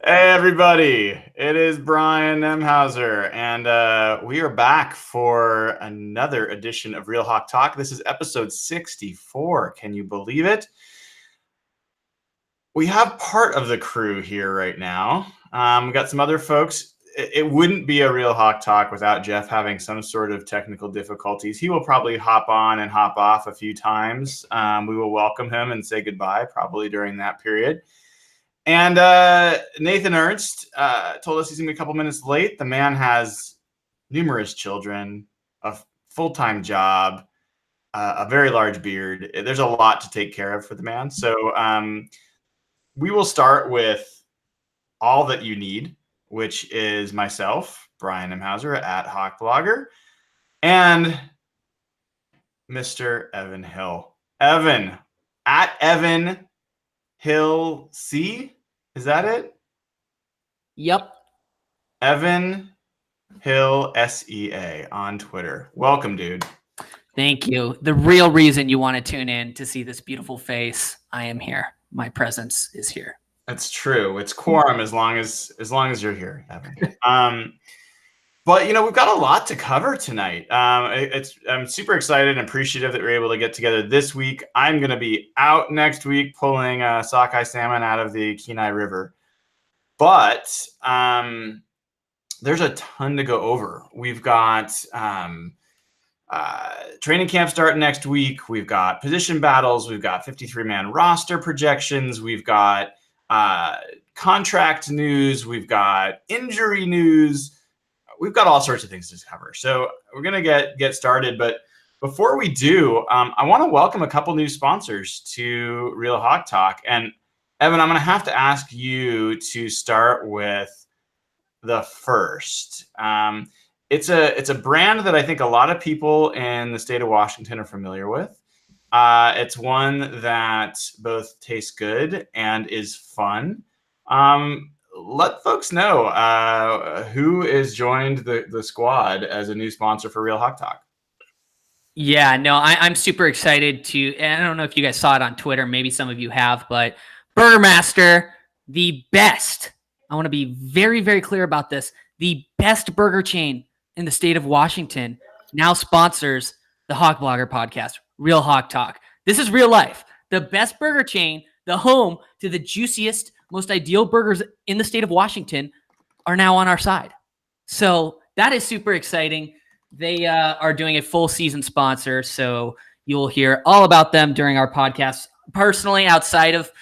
Hey everybody, it is Brian Nemhauser, and we are back for another edition of Real Hawk Talk. This is episode 64. Can you believe it? We have part of the crew here right now. We got some other folks. It wouldn't be a Real Hawk Talk without Jeff having some sort of technical difficulties. He will probably hop on and hop off a few times. We will welcome him and say goodbye probably during that period. And Nathan Ernst told us he's going to be a couple minutes late. The man has numerous children, a full-time job, a very large beard. There's a lot to take care of for the man. So we will start with all that you need, which is myself, Brian Nemhauser at Hawk Blogger, and Mr. Evan Hill. Evan, at Evan Hill C. Is that it? Yep. Evan Hill SEA on Twitter. Welcome, dude. Thank you. The real reason you want to tune in to see this beautiful face, I am here. My presence is here. That's true. It's quorum as long as you're here, Evan. But we've got a lot to cover tonight. I'm super excited and appreciative that we're able to get together this week. I'm going to be out next week pulling sockeye salmon out of the Kenai River. But there's a ton to go over. We've got training camp starting next week. We've got position battles. We've got 53-man roster projections. We've got contract news. We've got injury news. We've got all sorts of things to cover. So we're going to get started. But before we do, I want to welcome a couple new sponsors to Real Hawk Talk. And Evan, I'm going to have to ask you to start with the first. It's a brand that I think a lot of people in the state of Washington are familiar with. It's one that both tastes good and is fun. Let folks know who has joined the squad as a new sponsor for Real Hawk Talk. Yeah, no, I'm super excited to, and I don't know if you guys saw it on Twitter, maybe some of you have, but Burger Master, the best, I want to be very, very clear about this, the best burger chain in the state of Washington now sponsors the Hawk Blogger podcast, Real Hawk Talk. This is real life. The best burger chain, the home to the juiciest, most ideal burgers in the state of Washington are now on our side. So that is super exciting. They are doing a full season sponsor, so you'll hear all about them during our podcast. Personally, outside of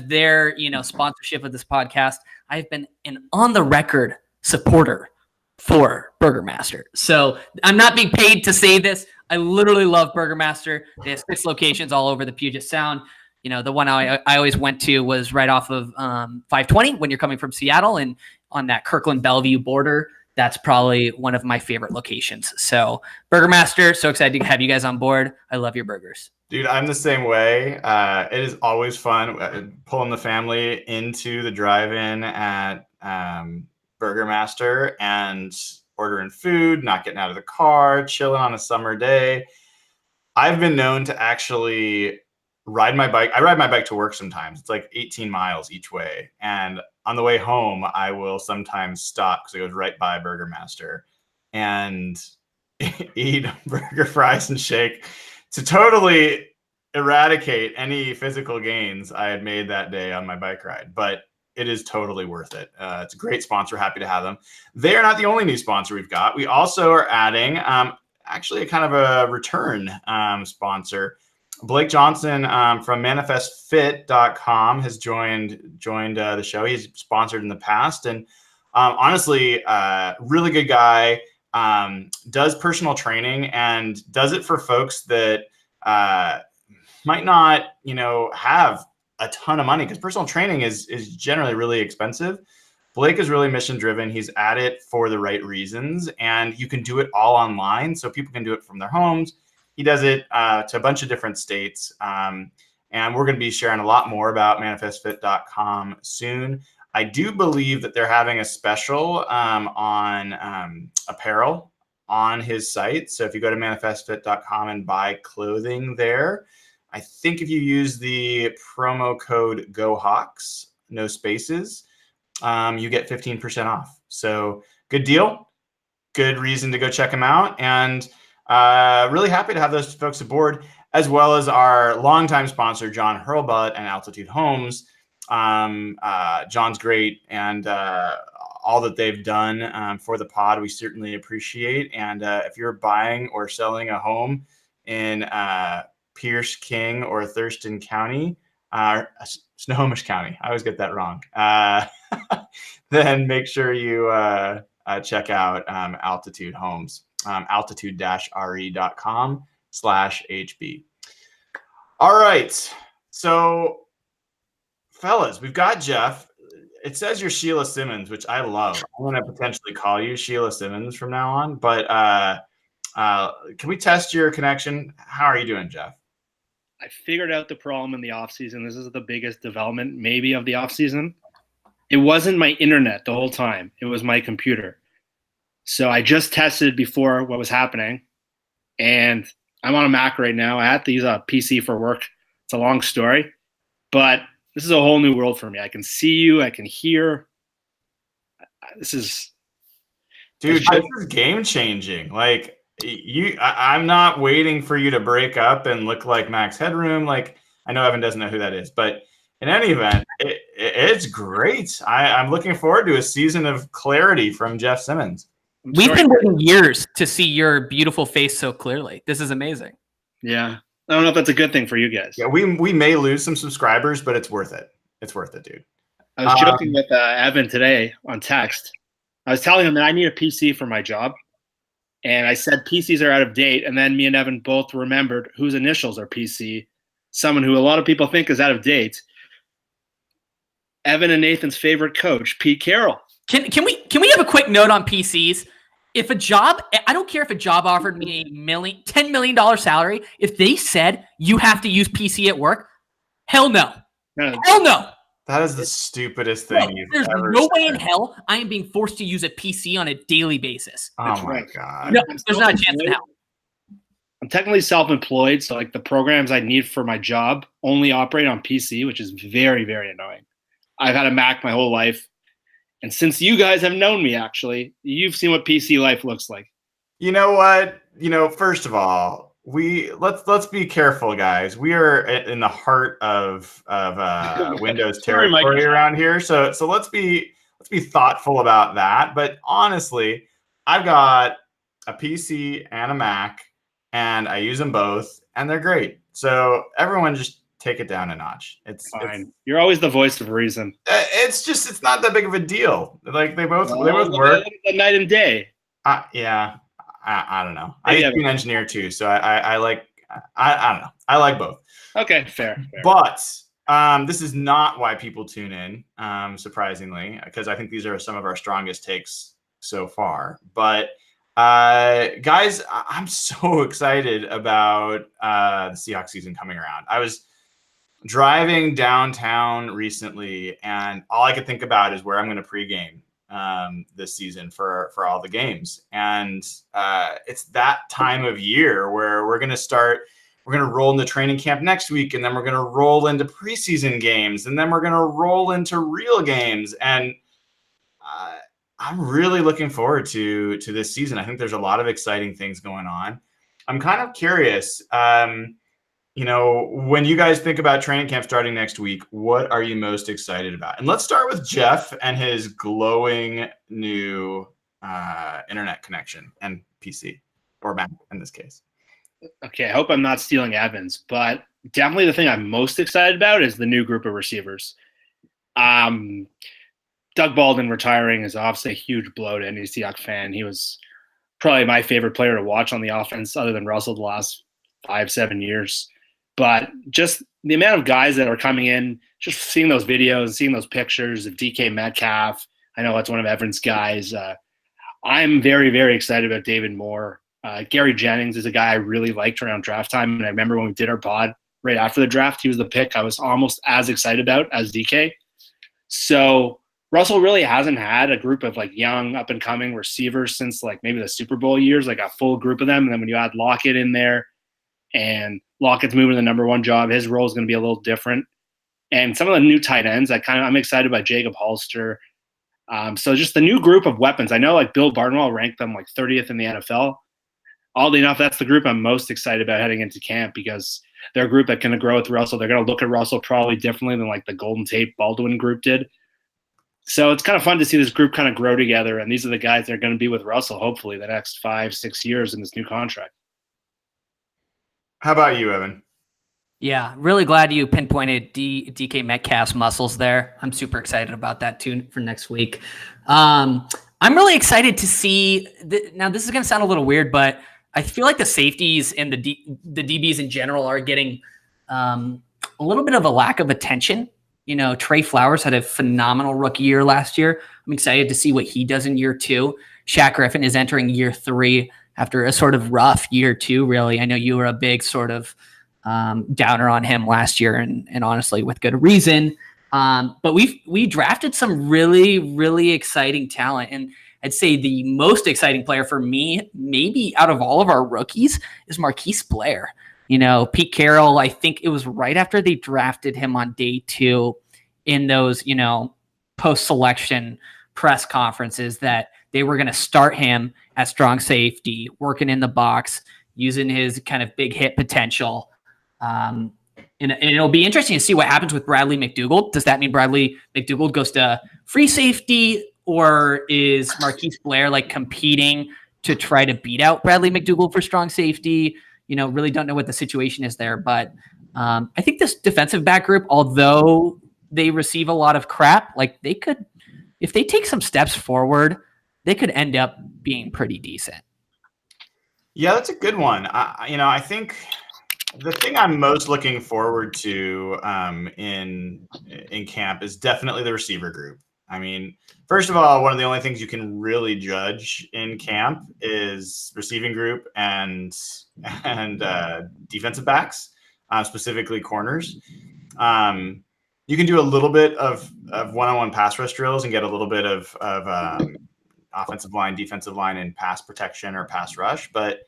their sponsorship of this podcast, I've been an on the record supporter for Burger Master. So I'm not being paid to say this. I literally love Burger Master. They have 6 locations all over the Puget Sound. The one I always went to was right off of 520 when you're coming from Seattle, and on that Kirkland-Bellevue border. That's probably one of my favorite locations. So Burger Master, so excited to have you guys on board. I love your burgers. Dude, I'm the same way. It is always fun pulling the family into the drive-in at Burger Master and ordering food, not getting out of the car, chilling on a summer day. I've been known to actually ride my bike. I ride my bike to work sometimes. It's like 18 miles each way. And on the way home, I will sometimes stop because it goes right by Burger Master and eat burger, fries, and shake to totally eradicate any physical gains I had made that day on my bike ride. But it is totally worth it. It's a great sponsor. Happy to have them. They are not the only new sponsor we've got. We also are adding actually a kind of a return sponsor. Blake Johnson from ManifestFit.com has joined the show. He's sponsored in the past, and honestly, really good guy. Does personal training and does it for folks that might not, have a ton of money, because personal training is generally really expensive. Blake is really mission driven. He's at it for the right reasons, and you can do it all online, so people can do it from their homes. He does it to a bunch of different states. And we're going to be sharing a lot more about ManifestFit.com soon. I do believe that they're having a special on apparel on his site. So if you go to ManifestFit.com and buy clothing there, I think if you use the promo code GoHawks, no spaces, you get 15% off. So good deal, good reason to go check them out. And really happy to have those folks aboard, as well as our longtime sponsor, John Hurlbut and Altitude Homes. John's great, and all that they've done for the pod, we certainly appreciate. And if you're buying or selling a home in Pierce, King, or Thurston County, Snohomish County, I always get that wrong, then make sure you check out Altitude Homes, altitude-re.com/HB. All right. So, fellas, we've got Jeff. It says you're Sheila Simmons, which I love. I'm going to potentially call you Sheila Simmons from now on. But can we test your connection? How are you doing, Jeff? I figured out the problem in the offseason. This is the biggest development maybe of the offseason. It wasn't my internet the whole time. It was my computer. So I just tested before what was happening, and I'm on a Mac right now. I have to use a PC for work. It's a long story, but this is a whole new world for me. I can see you. I can hear. This is game changing. Like I'm not waiting for you to break up and look like Max Headroom. Like, I know Evan doesn't know who that is, but in any event, it's great. I'm looking forward to a season of clarity from Jeff Simmons. We've been waiting years to see your beautiful face so clearly. This is amazing. Yeah. I don't know if that's a good thing for you guys. Yeah, we may lose some subscribers, but it's worth it. It's worth it, dude. I was joking with Evan today on text. I was telling him that I need a PC for my job. And I said PCs are out of date. And then me and Evan both remembered whose initials are PC, someone who a lot of people think is out of date. Evan and Nathan's favorite coach, Pete Carroll. Can we have a quick note on PCs? If a job, I don't care if a job offered me $10 million salary, if they said you have to use PC at work, hell no. Hell no. That is the stupidest thing you've there's ever no said. way in hell I am being forced to use a PC on a daily basis. Oh my God. No, there's not a chance in hell. I'm technically self-employed, so like the programs I need for my job only operate on PC, which is very, very annoying. I've had a Mac my whole life. And since you guys have known me, actually, you've seen what PC life looks like. You know what? First of all, let's be careful, guys. We are in the heart of Windows territory around here, so let's be thoughtful about that. But honestly, I've got a PC and a Mac, and I use them both, and they're great. So everyone just take it down a notch. It's fine. You're always the voice of reason. It's not that big of a deal. Like they both work night and day. Yeah. I don't know. I used to be an engineer too, so I don't know. I like both. Okay, fair. But this is not why people tune in, surprisingly, because I think these are some of our strongest takes so far. But guys, I'm so excited about the Seahawks season coming around. I was driving downtown recently, and all I could think about is where I'm going to pregame this season for all the games. And it's that time of year where we're going to roll into training camp next week, and then we're going to roll into preseason games, and then we're going to roll into real games. And I'm really looking forward to this season. I think there's a lot of exciting things going on. I'm kind of curious, when you guys think about training camp starting next week, what are you most excited about? And let's start with Jeff and his glowing new internet connection and PC, or Mac in this case. Okay, I hope I'm not stealing Evans, but definitely the thing I'm most excited about is the new group of receivers. Doug Baldwin retiring is obviously a huge blow to any Seahawks fan. He was probably my favorite player to watch on the offense other than Russell the last 5-7 years. But just the amount of guys that are coming in, just seeing those videos, seeing those pictures of DK Metcalf. I know that's one of Everett's guys. I'm very, very excited about David Moore. Gary Jennings is a guy I really liked around draft time. And I remember when we did our pod right after the draft, he was the pick I was almost as excited about as DK. So Russell really hasn't had a group of like young up and coming receivers since like maybe the Super Bowl years, like a full group of them. And then when you add Lockett in there, and Lockett's moving to the number one job, his role is going to be a little different. And some of the new tight ends, I'm excited about Jacob Holster. So just the new group of weapons. I know like Bill Barnwell ranked them like 30th in the NFL. Oddly enough, that's the group I'm most excited about heading into camp because they're a group that can grow with Russell. They're going to look at Russell probably differently than like the Golden Tate Baldwin group did. So it's kind of fun to see this group kind of grow together. And these are the guys that are going to be with Russell, hopefully, the next 5-6 years in this new contract. How about you, Evan? Yeah, really glad you pinpointed DK Metcalf's muscles there. I'm super excited about that too for next week. I'm really excited to see. Now, this is going to sound a little weird, but I feel like the safeties and the DBs in general are getting a little bit of a lack of attention. You know, Trey Flowers had a phenomenal rookie year last year. I'm excited to see what he does in year 2. Shaq Griffin is entering year 3 after a sort of rough year 2, really. I know you were a big sort of downer on him last year, and honestly, with good reason. But we drafted some really, really exciting talent. And I'd say the most exciting player for me, maybe out of all of our rookies, is Marquise Blair. You know, Pete Carroll, I think it was right after they drafted him on day 2 in those, you know, post-selection press conferences that they were going to start him at strong safety, working in the box, using his kind of big hit potential. And it'll be interesting to see what happens with Bradley McDougald. Does that mean Bradley McDougald goes to free safety, or is Marquise Blair like competing to try to beat out Bradley McDougald for strong safety? You know, really don't know what the situation is there. But I think this defensive back group, although they receive a lot of crap, like they could, if they take some steps forward, they could end up being pretty decent. Yeah, that's a good one. I think the thing I'm most looking forward to in camp is definitely the receiver group. I mean, first of all, one of the only things you can really judge in camp is receiving group and defensive backs, specifically corners. You can do a little bit of one-on-one pass rush drills and get a little bit of offensive line, defensive line, and pass protection or pass rush. But,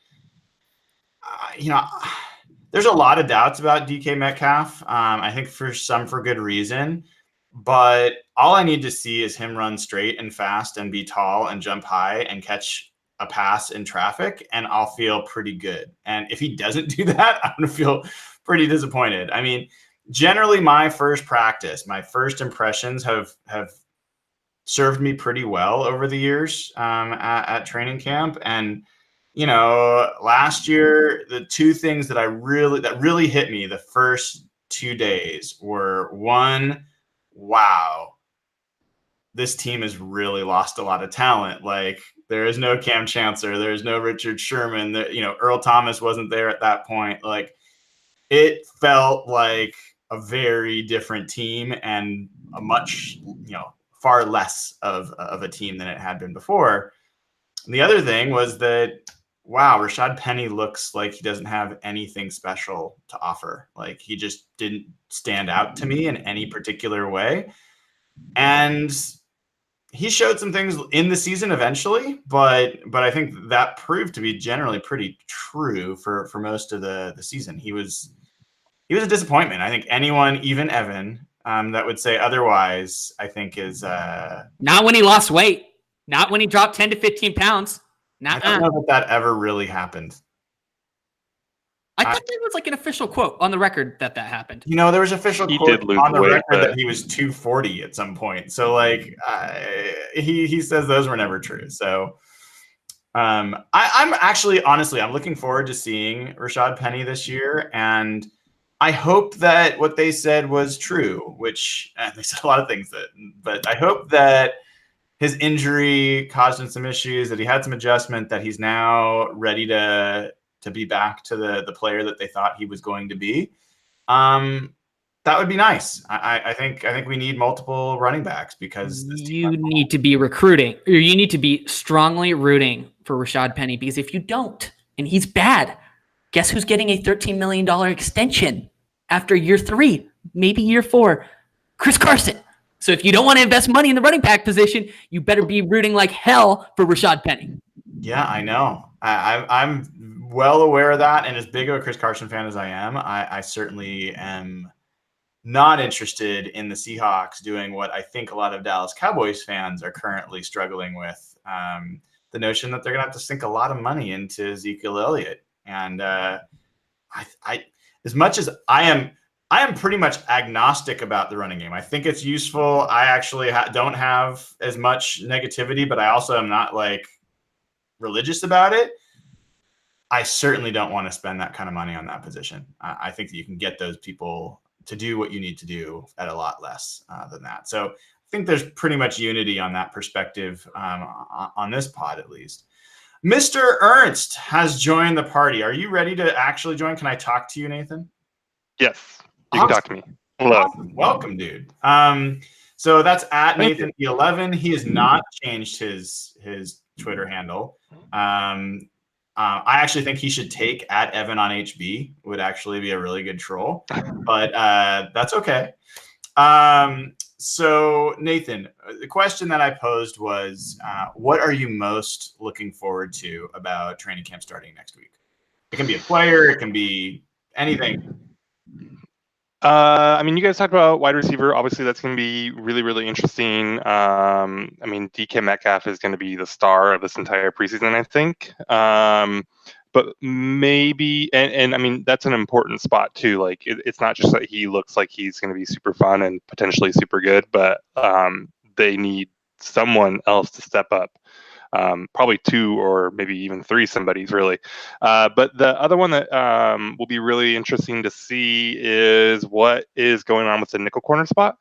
there's a lot of doubts about DK Metcalf. I think for good reason. But all I need to see is him run straight and fast and be tall and jump high and catch a pass in traffic, and I'll feel pretty good. And if he doesn't do that, I'm going to feel pretty disappointed. I mean, generally my first impressions have served me pretty well over the years at training camp. And, you know, last year, the two things that really hit me the first 2 days were, one, wow, this team has really lost a lot of talent. Like, there is no Cam Chancellor, there is no Richard Sherman, Earl Thomas wasn't there at that point. Like, it felt like a very different team and a much, far less of a team than it had been before. And the other thing was that, wow, Rashad Penny looks like he doesn't have anything special to offer. Like, he just didn't stand out to me in any particular way. And he showed some things in the season eventually, but I think that proved to be generally pretty true for most of the season. He was a disappointment. I think anyone, even Evan, that would say otherwise, I think is not when he lost weight, not when he dropped 10 to 15 pounds. I don't know that ever really happened. I thought there was like an official quote on the record that happened. There was official quote on the record that he was 240 at some point. So like he says those were never true. So I'm actually, honestly, I'm looking forward to seeing Rashad Penny this year. And I hope that what they said was true, which they said a lot of things but I hope that his injury caused him some issues, that he had some adjustment, that he's now ready to be back to the player that they thought he was going to be. That would be nice. I think we need multiple running backs because you need to be recruiting, or you need to be strongly rooting for Rashad Penny, because if you don't, and he's bad, guess who's getting a $13 million extension after year 3, maybe year 4? Chris Carson. So if you don't want to invest money in the running back position, you better be rooting like hell for Rashad Penny. Yeah, I know. I'm well aware of that. And as big of a Chris Carson fan as I am, I certainly am not interested in the Seahawks doing what I think a lot of Dallas Cowboys fans are currently struggling with. The notion that they're going to have to sink a lot of money into Ezekiel Elliott. And I, as much as I am pretty much agnostic about the running game. I think it's useful. I actually don't have as much negativity, but I also am not like religious about it. I certainly don't want to spend that kind of money on that position. I think that you can get those people to do what you need to do at a lot less than that. So I think there's pretty much unity on that perspective on this pod, at least. Mr. Ernst has joined the party. Are you ready to actually join? Can I talk to you, Nathan? Yes, you can talk to me. Hello. Awesome. Welcome, dude. So that's at Nathan11. He has not changed his Twitter handle. I actually think he should take at Evan on HB. Would actually be a really good troll, but that's okay. So Nathan, the question that I posed was, what are you most looking forward to about training camp starting next week? It can be a player, it can be anything. I mean, you guys talked about wide receiver. Obviously, that's going to be really, really interesting. I mean, DK Metcalf is going to be the star of this entire preseason, I think. But maybe, and I mean, that's an important spot too. Like, it's not just that he looks like he's going to be super fun and potentially super good, but they need someone else to step up. Probably 2 or maybe even 3 somebody's really. But the other one that will be really interesting to see is what is going on with the nickel corner spot.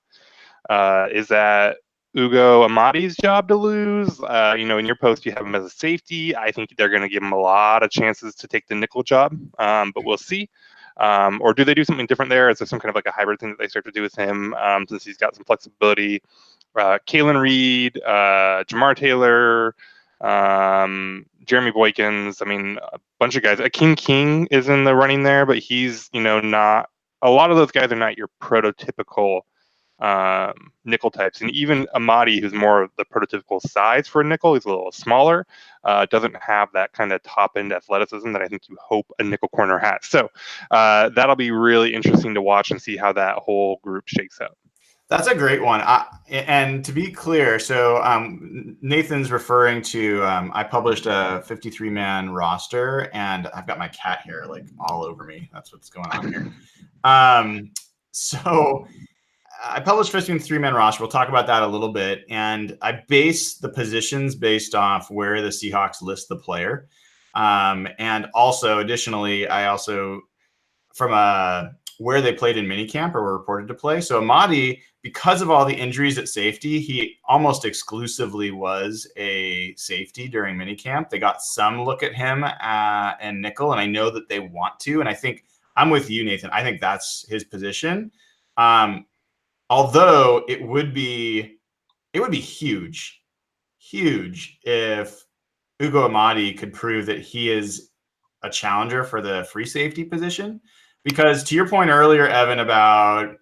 Is that Ugo Amadi's job to lose? In your post, you have him as a safety. I think they're going to give him a lot of chances to take the nickel job, but we'll see. Or do they do something different there? Is there some kind of like a hybrid thing that they start to do with him since he's got some flexibility? Kalen Reed, Jamar Taylor, Jeremy Boykins. I mean, a bunch of guys. King is in the running there, but he's not. A lot of those guys are not your prototypical nickel types, and even Amadi, who's more of the prototypical size for a nickel, he's a little smaller, doesn't have that kind of top end athleticism that I think you hope a nickel corner has. So that'll be really interesting to watch and see how that whole group shakes out. That's a great one. And to be clear, so Nathan's referring to, I published a 53-man roster, and I've got my cat hair like all over me. That's what's going on here. So I published 53-man roster. We'll talk about that a little bit. And I base the positions based off where the Seahawks list the player. And also, additionally, I also, from where they played in minicamp or were reported to play. So Amadi, because of all the injuries at safety, he almost exclusively was a safety during minicamp. They got some look at him and nickel, and I know that they want to. And I think I'm with you, Nathan. I think that's his position. Although it would be huge if Ugo Amadi could prove that he is a challenger for the free safety position. Because to your point earlier, Evan, about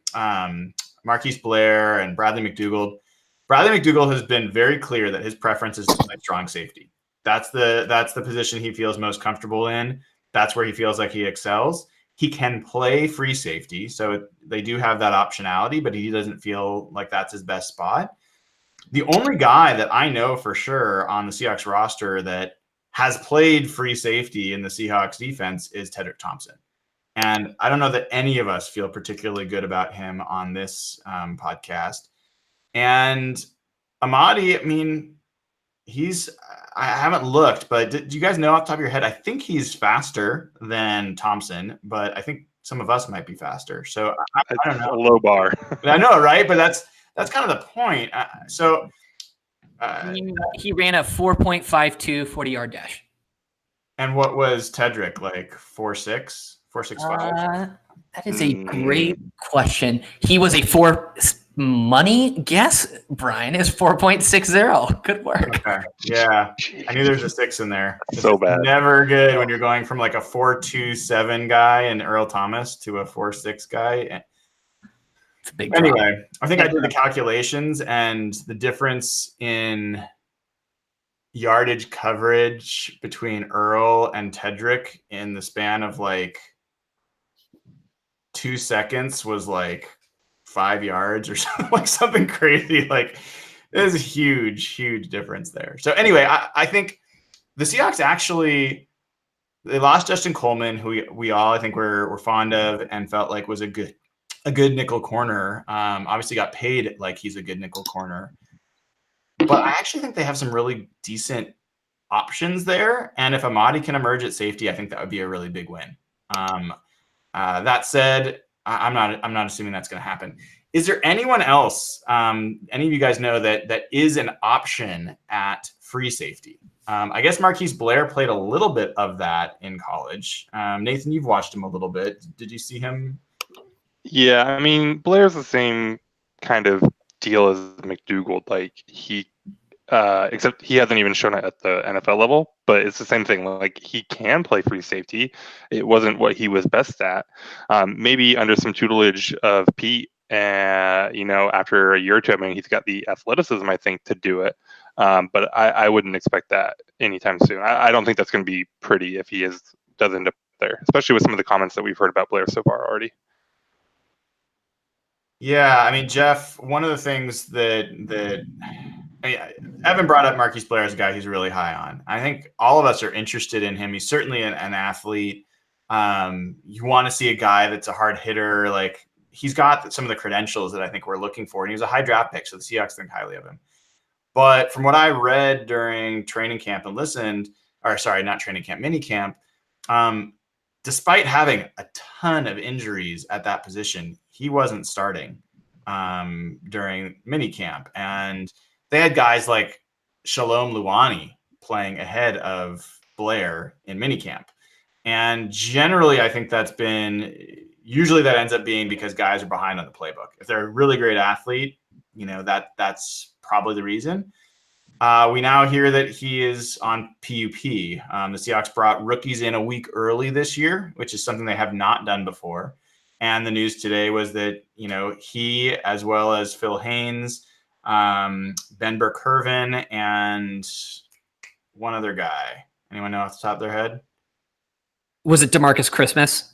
Marquise Blair and Bradley McDougald has been very clear that his preference is to play strong safety. That's the position he feels most comfortable in. That's where he feels like he excels. He can play free safety, so they do have that optionality, but he doesn't feel like that's his best spot. The only guy that I know for sure on the Seahawks roster that has played free safety in the Seahawks defense is Tedrick Thompson. And I don't know that any of us feel particularly good about him on this podcast. And Amadi, I mean, I haven't looked, but do you guys know off the top of your head? I think he's faster than Thompson, but I think some of us might be faster. So I don't know. A low bar. I know, right? But that's kind of the point. He ran a 4.52 40-yard dash. And what was Tedrick, like 4.6? 4.65? That is a great question. He was a 4 money guess, Brian, is 4.60. Good work. Okay. Yeah. I knew there's a 6 in there. So bad. Never good when you're going from like a 4.27 guy and Earl Thomas to a 4.6 guy. It's a big anyway, I think I did the calculations, and the difference in yardage coverage between Earl and Tedrick in the span of like 2 seconds was like 5 yards or something, like something crazy. Like there's a huge difference there. So anyway, I think the Seahawks actually, they lost Justin Coleman, who we all, I think, were fond of and felt like was a good nickel corner. Obviously got paid like he's a good nickel corner. But I actually think they have some really decent options there. And if Amadi can emerge at safety, I think that would be a really big win. That said, I'm not assuming that's going to happen. Is there anyone else, any of you guys know that is an option at free safety? I guess Marquise Blair played a little bit of that in college. Nathan, you've watched him a little bit. Did you see him? Yeah, I mean, Blair's the same kind of deal as McDougald. Like except he hasn't even shown it at the NFL level, but it's the same thing. Like he can play free safety. It wasn't what he was best at. Maybe under some tutelage of Pete, after a year or two, I mean, he's got the athleticism, I think, to do it. But I wouldn't expect that anytime soon. I don't think that's going to be pretty if he does end up there, especially with some of the comments that we've heard about Blair so far already. Yeah, I mean, Jeff, one of the things that Evan brought up Marquise Blair as a guy he's really high on. I think all of us are interested in him. He's certainly an athlete. You want to see a guy that's a hard hitter. Like he's got some of the credentials that I think we're looking for. And he was a high draft pick, so the Seahawks think highly of him. But from what I read during training camp and not training camp, mini camp, despite having a ton of injuries at that position, he wasn't starting during mini camp. And they had guys like Shalom Luani playing ahead of Blair in minicamp. And generally, I think usually that ends up being because guys are behind on the playbook. If they're a really great athlete, that's probably the reason. We now hear that he is on PUP. The Seahawks brought rookies in a week early this year, which is something they have not done before. And the news today was that, he, as well as Phil Haynes, Ben Burke-Hervin, and one other guy. Anyone know off the top of their head? Was it DeMarcus Christmas?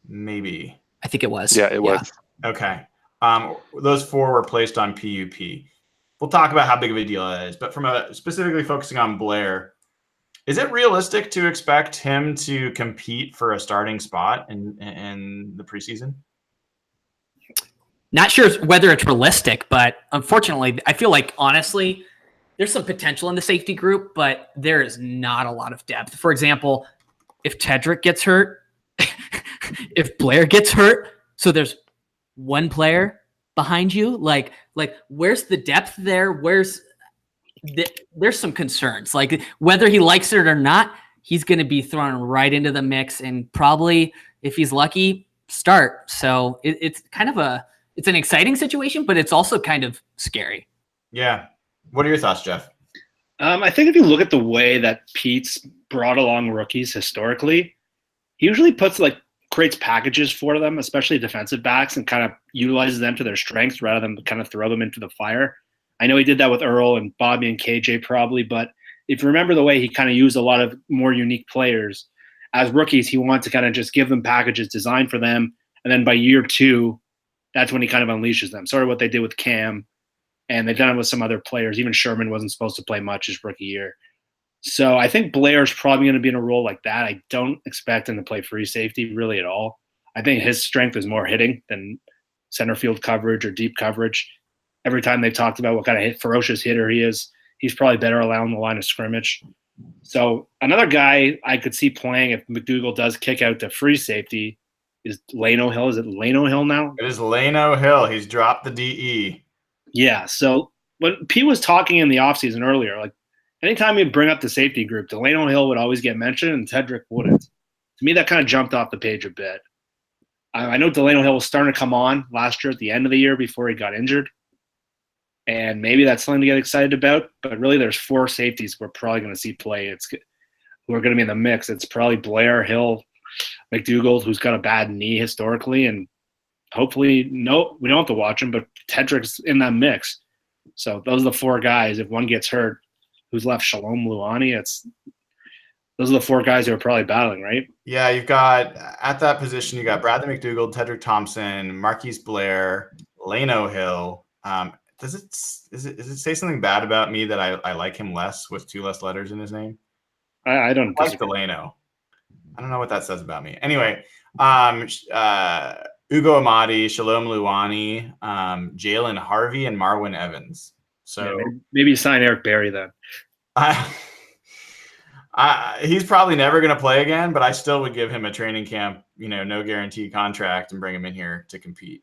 Maybe. I think it was. Yeah, it was. Okay. Those 4 were placed on PUP. We'll talk about how big of a deal that is. But specifically focusing on Blair, is it realistic to expect him to compete for a starting spot in the preseason? Not sure whether it's realistic, but unfortunately, I feel like, honestly, there's some potential in the safety group, but there is not a lot of depth. For example, if Tedrick gets hurt, if Blair gets hurt, so there's one player behind you, like where's the depth there? There's some concerns. Like whether he likes it or not, he's going to be thrown right into the mix and probably, if he's lucky, start. So it's kind of it's an exciting situation, but it's also kind of scary. Yeah. What are your thoughts, Jeff? I think if you look at the way that Pete's brought along rookies historically, he usually creates packages for them, especially defensive backs, and kind of utilizes them to their strengths rather than kind of throw them into the fire. I know he did that with Earl and Bobby and KJ probably, but if you remember the way he kind of used a lot of more unique players as rookies, he wanted to kind of just give them packages designed for them. And then by year 2, that's when he kind of unleashes them. Sort of what they did with Cam, and they've done it with some other players. Even Sherman wasn't supposed to play much his rookie year. So I think Blair's probably going to be in a role like that. I don't expect him to play free safety really at all. I think his strength is more hitting than center field coverage or deep coverage. Every time they've talked about what kind of ferocious hitter he is, he's probably better along the line of scrimmage. So another guy I could see playing if McDougald does kick out to free safety is Lano Hill. Is it Lano Hill now? It is Lano Hill. He's dropped the DE. Yeah. So when Pete was talking in the offseason earlier, like anytime you bring up the safety group, Delano Hill would always get mentioned and Tedrick wouldn't. To me, that kind of jumped off the page a bit. I know Delano Hill was starting to come on last year at the end of the year before he got injured. And maybe that's something to get excited about. But really, there's 4 safeties we're probably going to see play. Who are going to be in the mix. It's probably Blair, Hill, McDougald, who's got a bad knee historically. And hopefully, no, we don't have to watch him, but Tedrick's in that mix. So those are the 4 guys. If one gets hurt, who's left? Shalom Luani. Those are the 4 guys who are probably battling, right? Yeah, you've got at that position, you got Bradley McDougald, Tedrick Thompson, Marquise Blair, Leno Hill. Does it say something bad about me that I like him less with 2 less letters in his name? I don't I like Delano. I don't know what that says about me. Anyway, Ugo Amadi, Shalom Luani, Jalen Harvey, and Marwin Evans. So maybe sign Eric Berry then. He's probably never going to play again, but I still would give him a training camp, no guarantee contract and bring him in here to compete.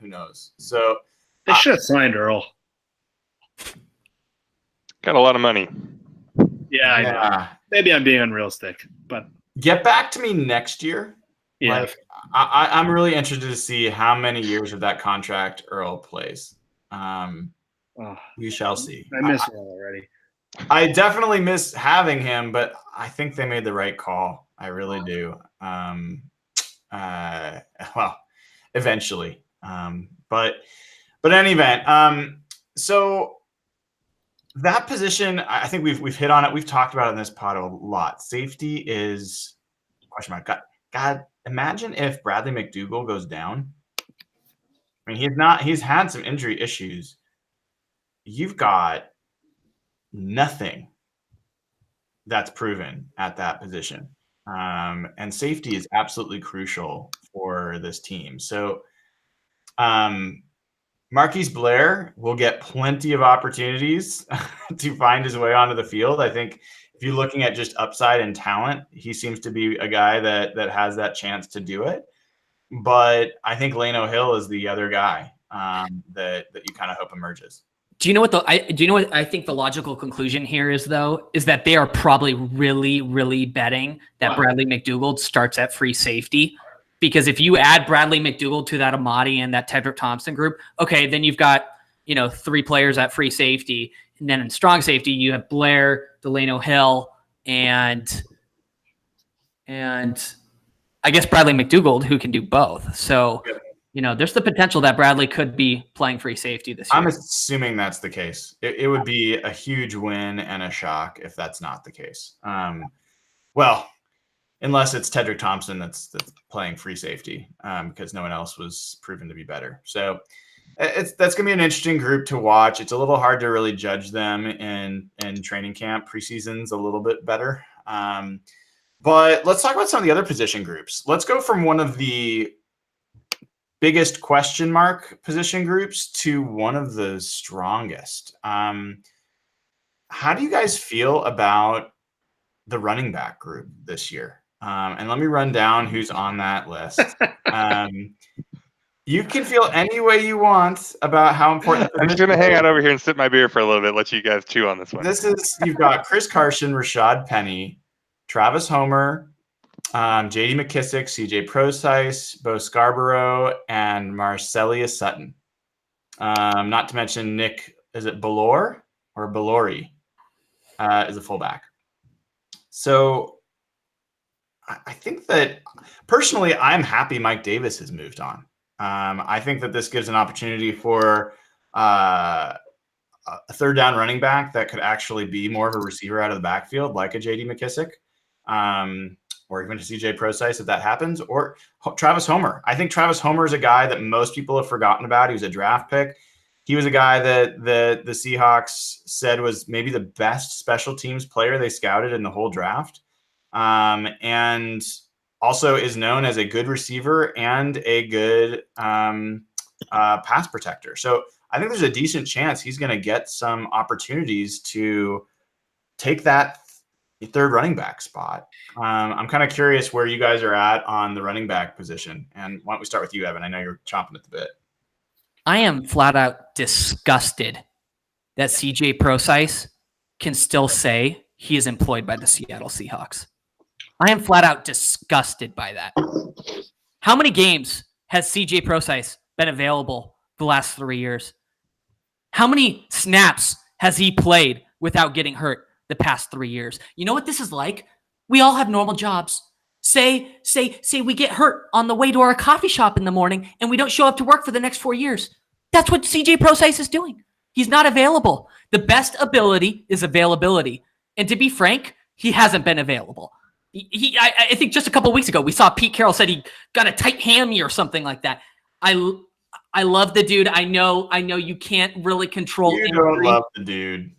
Who knows? So they should have signed Earl. Got a lot of money. Yeah, I know. Maybe I'm being unrealistic, but get back to me next year. Yeah, like, I'm really interested to see how many years of that contract Earl plays. We shall see. I miss Earl already. I definitely miss having him, but I think they made the right call. I really do. Well, eventually. But in any event, so that position, I think we've hit on it. We've talked about it in this pod a lot. Safety is question mark. God, imagine if Bradley McDougald goes down. I mean, he's had some injury issues. You've got nothing that's proven at that position. And safety is absolutely crucial for this team. So Marquise Blair will get plenty of opportunities to find his way onto the field. I think if you're looking at just upside and talent, he seems to be a guy that has that chance to do it. But I think Leno Hill is the other guy that you kind of hope emerges. Do you know what I think the logical conclusion here is, though, is that they are probably really, really betting that Bradley McDougald starts at free safety. Because if you add Bradley McDougald to that Amadi and that Tedrick Thompson group, okay, then you've got, 3 players at free safety. And then in strong safety, you have Blair, Delano Hill, and I guess Bradley McDougald, who can do both. So, there's the potential that Bradley could be playing free safety this year. I'm assuming that's the case. It would be a huge win and a shock if that's not the case. Unless it's Tedrick Thompson that's playing free safety, because no one else was proven to be better. So that's going to be an interesting group to watch. It's a little hard to really judge them in training camp. Preseason's a little bit better. But let's talk about some of the other position groups. Let's go from one of the biggest question mark position groups to one of the strongest. How do you guys feel about the running back group this year? And let me run down who's on that list. You can feel any way you want about how important. I'm just going to hang out over here and sip my beer for a little bit, let you guys chew on this one. You've got Chris Carson, Rashad Penny, Travis Homer, J.D. McKissick, C.J. Prosise, Bo Scarborough, and Marcelius Sutton. Not to mention Nick, is it Ballore or Ballori, is a fullback. So I think that personally, I'm happy Mike Davis has moved on. I think that this gives an opportunity for a third down running back that could actually be more of a receiver out of the backfield, like a J.D. McKissick, or even to C.J. Prosise if that happens, or Travis Homer. I think Travis Homer is a guy that most people have forgotten about. He was a draft pick. He was a guy that the Seahawks said was maybe the best special teams player they scouted in the whole draft. And also is known as a good receiver and a good pass protector. So I think there's a decent chance he's going to get some opportunities to take that third running back spot. I'm kind of curious where you guys are at on the running back position. And why don't we start with you, Evan? I know you're chomping at the bit. I am flat out disgusted that C.J. Prosise can still say he is employed by the Seattle Seahawks. I am flat out disgusted by that. How many games has C.J. Prosise been available the last 3 years? How many snaps has he played without getting hurt the past 3 years? You know what this is like? We all have normal jobs. Say we get hurt on the way to our coffee shop in the morning and we don't show up to work for the next 4 years. That's what C.J. Prosise is doing. He's not available. The best ability is availability. And to be frank, he hasn't been available. I think just a couple of weeks ago, we saw Pete Carroll said he got a tight hammy or something like that. I love the dude. I know you can't really control You injury. don't love the dude.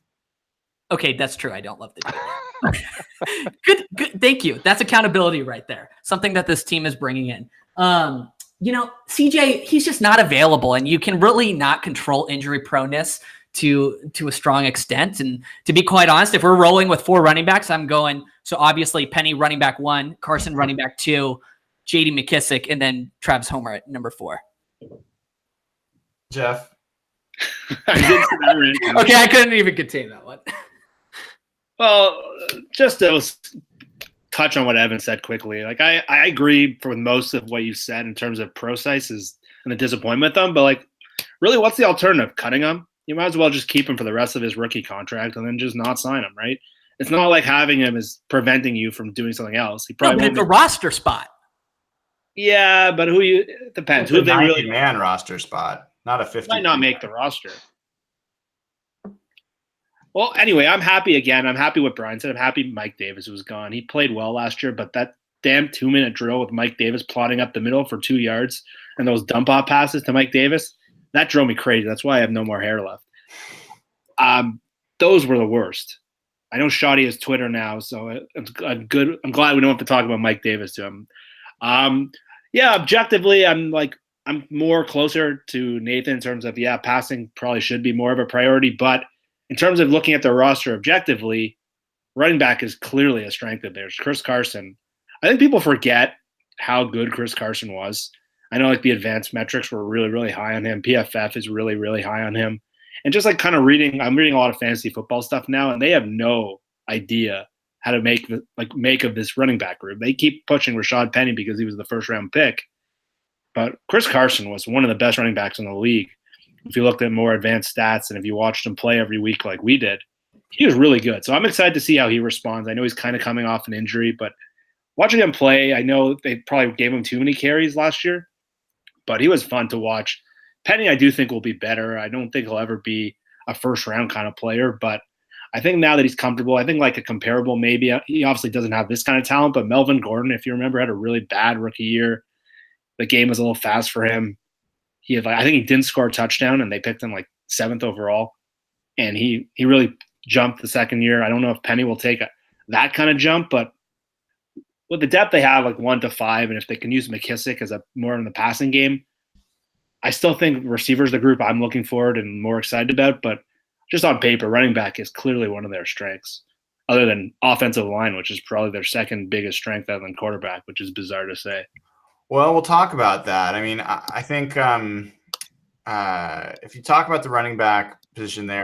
Okay, that's true. I don't love the dude. Good. Thank you. That's accountability right there. Something that this team is bringing in. CJ, he's just not available, and you can really not control injury proneness to a strong extent. And to be quite honest, if we're rolling with 4 running backs, I'm going. So obviously Penny running back 1, Carson running back 2, J.D. McKissick, and then Travis Homer at number 4. Jeff. Okay, I couldn't even contain that one. Well, just to touch on what Evan said quickly. Like I agree with most of what you said in terms of processes and the disappointment with them, but like really what's the alternative? Cutting him? You might as well just keep him for the rest of his rookie contract and then just not sign him, right? It's not like having him is preventing you from doing something else. He probably it's a roster spot. Yeah, but it depends. It's Who a they really 90-man roster spot, not a 50. Might not make the roster. Well, anyway, I'm happy again. I'm happy with Brian said. I'm happy Mike Davis was gone. He played well last year, but that damn 2-minute drill with Mike Davis plotting up the middle for 2 yards and those dump off passes to Mike Davis, that drove me crazy. That's why I have no more hair left. Those were the worst. I know Shoddy has Twitter now, so I'm good. I'm glad we don't have to talk about Mike Davis to him. Yeah, objectively, I'm more closer to Nathan in terms of, passing probably should be more of a priority, but in terms of looking at the roster objectively, running back is clearly a strength of theirs. Chris Carson. I think people forget how good Chris Carson was. I know like the advanced metrics were really, really high on him. PFF is really, really high on him. And just like kind of I'm reading a lot of fantasy football stuff now, and they have no idea how to make of this running back group. They keep pushing Rashad Penny because he was the first round pick. But Chris Carson was one of the best running backs in the league. If you looked at more advanced stats and if you watched him play every week like we did, he was really good. So I'm excited to see how he responds. I know he's kind of coming off an injury, but watching him play, I know they probably gave him too many carries last year, but he was fun to watch. Penny, I do think will be better. I don't think he'll ever be a first-round kind of player, but I think now that he's comfortable, I think like a comparable maybe. He obviously doesn't have this kind of talent, but Melvin Gordon, if you remember, had a really bad rookie year. The game was a little fast for him. I think he didn't score a touchdown, and they picked him like 7th overall. And he really jumped the second year. I don't know if Penny will take that kind of jump, but with the depth they have, like 1 to 5, and if they can use McKissick as a more in the passing game, I still think receivers the group I'm looking forward and more excited about. But just on paper, running back is clearly one of their strengths, other than offensive line, which is probably their second biggest strength other than quarterback, which is bizarre to say. Well, we'll talk about that. I mean, I think if you talk about the running back position there,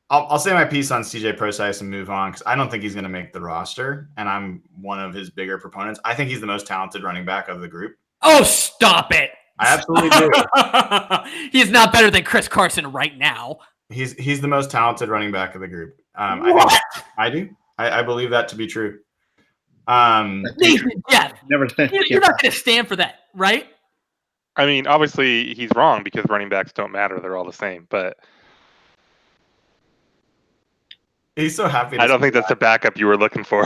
I'll say my piece on CJ Procise and move on because I don't think he's going to make the roster, and I'm one of his bigger proponents. I think he's the most talented running back of the group. Oh, stop it! I absolutely do. He's not better than Chris Carson right now. He's the most talented running back of the group. I do. I believe that to be true. Nathan, yeah, never think you're not going to stand for that, right? I mean, obviously he's wrong because running backs don't matter; they're all the same. But he's so happy. I don't think that's the backup you were looking for.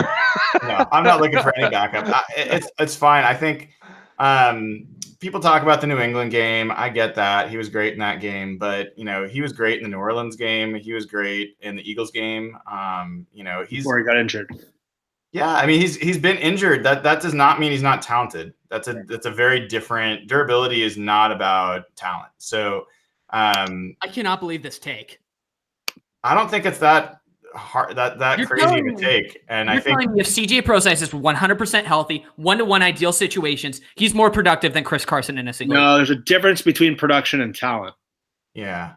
No, I'm not looking for any backup. It's fine. I think people talk about the New England game. I get that he was great in that game, but he was great in the New Orleans game. He was great in the Eagles game. Before he got injured. Yeah, I mean he's been injured. That does not mean he's not talented. That's a very different. Durability is not about talent. So I cannot believe this take. I don't think it's that hard, that crazy of a take. And I think if CJ Procise is 100% healthy, 1-to-1 ideal situations, he's more productive than Chris Carson in a single. No, there's a difference between production and talent. Yeah.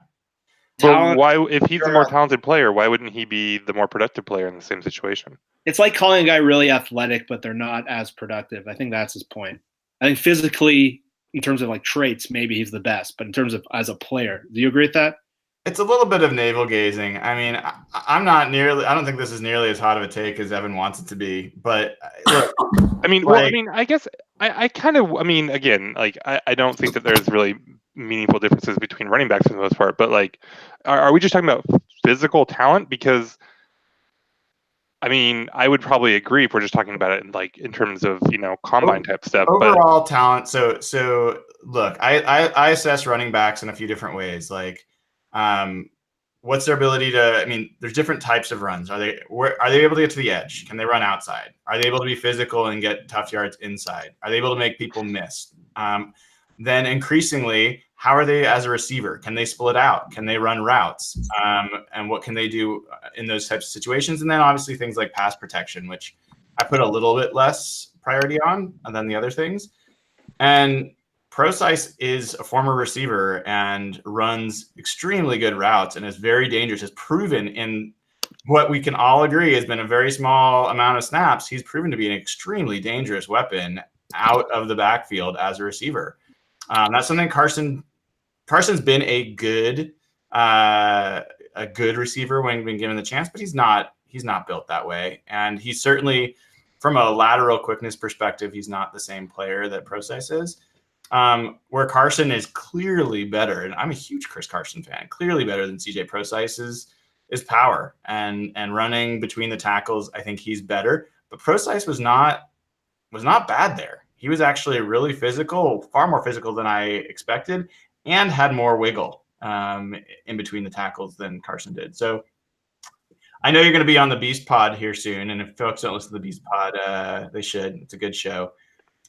But why, if he's the more talented player, why wouldn't he be the more productive player in the same situation? It's like calling a guy really athletic, but they're not as productive. I think that's his point. I think physically, in terms of like traits, maybe he's the best, but in terms of as a player, do you agree with that? It's a little bit of navel gazing. I mean, I don't think this is nearly as hot of a take as Evan wants it to be, but look, I guess I kind of, again, like I don't think that there's really meaningful differences between running backs for the most part, but like, are we just talking about physical talent? Because I mean, I would probably agree if we're just talking about it in terms of combine type stuff. Overall talent. So look, I assess running backs in a few different ways. Like, what's their ability to? I mean, there's different types of runs. Are they able to get to the edge? Can they run outside? Are they able to be physical and get tough yards inside? Are they able to make people miss? Then increasingly, how are they as a receiver? Can they split out? Can they run routes? And what can they do in those types of situations? And then obviously things like pass protection, which I put a little bit less priority on than the other things. And Procise is a former receiver and runs extremely good routes and is very dangerous. Has proven in what we can all agree has been a very small amount of snaps. He's proven to be an extremely dangerous weapon out of the backfield as a receiver. That's something Carson's been a good receiver when given the chance, but he's not built that way. And he's certainly, from a lateral quickness perspective, he's not the same player that Procise is. Where Carson is clearly better, and I'm a huge Chris Carson fan, clearly better than CJ Procise is power and running between the tackles. I think he's better, but Procise was not bad there. He was actually really physical, far more physical than I expected, and had more wiggle in between the tackles than Carson did. So I know you're going to be on the Beast Pod here soon, and if folks don't listen to the Beast Pod, they should. It's a good show.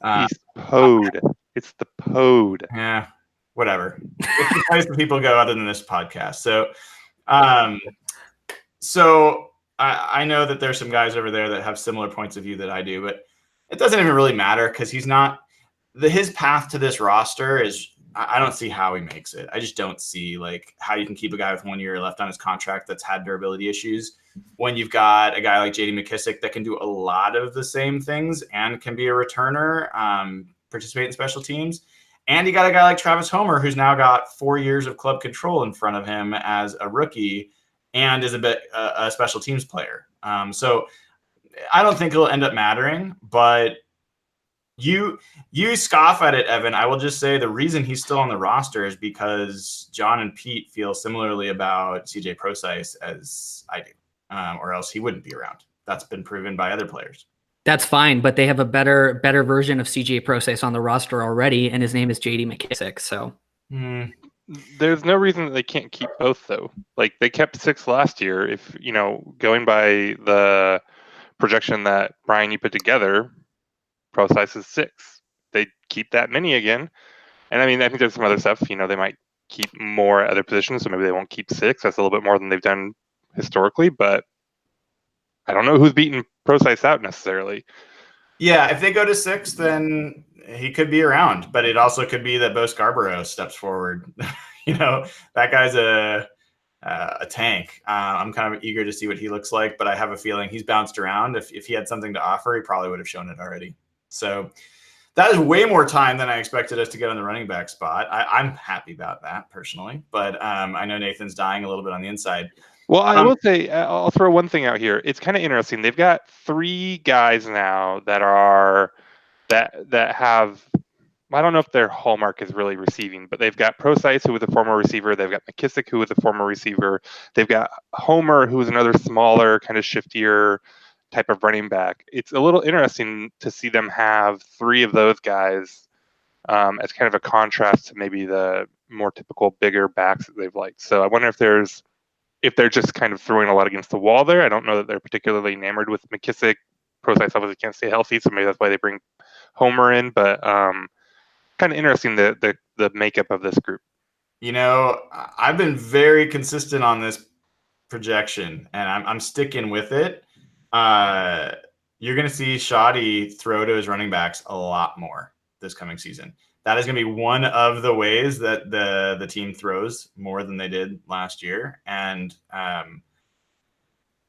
Beast Pod. It's the pod. Yeah, whatever. It's the place that people go other than this podcast. So, I know that there's some guys over there that have similar points of view that I do, but it doesn't even really matter because he's not his path to this roster is. I don't see how he makes it. I just don't see how you can keep a guy with 1 year left on his contract that's had durability issues when you've got a guy like J.D. McKissic that can do a lot of the same things and can be a returner, participate in special teams. And you got a guy like Travis Homer, who's now got 4 years of club control in front of him as a rookie and is a special teams player. So I don't think it'll end up mattering, but you scoff at it, Evan. I will just say the reason he's still on the roster is because John and Pete feel similarly about CJ Procise as I do, or else he wouldn't be around. That's been proven by other players. That's fine, but they have a better version of CJ Procise on the roster already, and his name is JD McKissic. So there's no reason that they can't keep both, though. They kept 6 last year. If going by the projection that Brian you put together, Procise is 6. They keep that many again, and I mean I think there's some other stuff. They might keep more at other positions, so maybe they won't keep 6. That's a little bit more than they've done historically, but I don't know who's beating Procise out necessarily. Yeah, if they go to 6, then he could be around, but it also could be that Bo Scarborough steps forward. That guy's a tank. I'm kind of eager to see what he looks like, but I have a feeling he's bounced around. If he had something to offer, he probably would have shown it already. So that is way more time than I expected us to get on the running back spot. I'm happy about that personally, but I know Nathan's dying a little bit on the inside. Well, I will say, I'll throw one thing out here. It's kind of interesting. They've got 3 guys now that have, I don't know if their hallmark is really receiving, but they've got Procise, who was a former receiver. They've got McKissic, who was a former receiver. They've got Homer, who is another smaller, kind of shiftier type of running back. It's a little interesting to see them have 3 of those guys as kind of a contrast to maybe the more typical bigger backs that they've liked. So I wonder if they're just kind of throwing a lot against the wall there. I don't know that they're particularly enamored with McKissic. Procise obviously can't stay healthy, so maybe that's why they bring Homer in. But kind of interesting the makeup of this group. I've been very consistent on this projection, and I'm sticking with it. You're going to see Shoddy throw to his running backs a lot more this coming season. That is going to be one of the ways that the team throws more than they did last year. And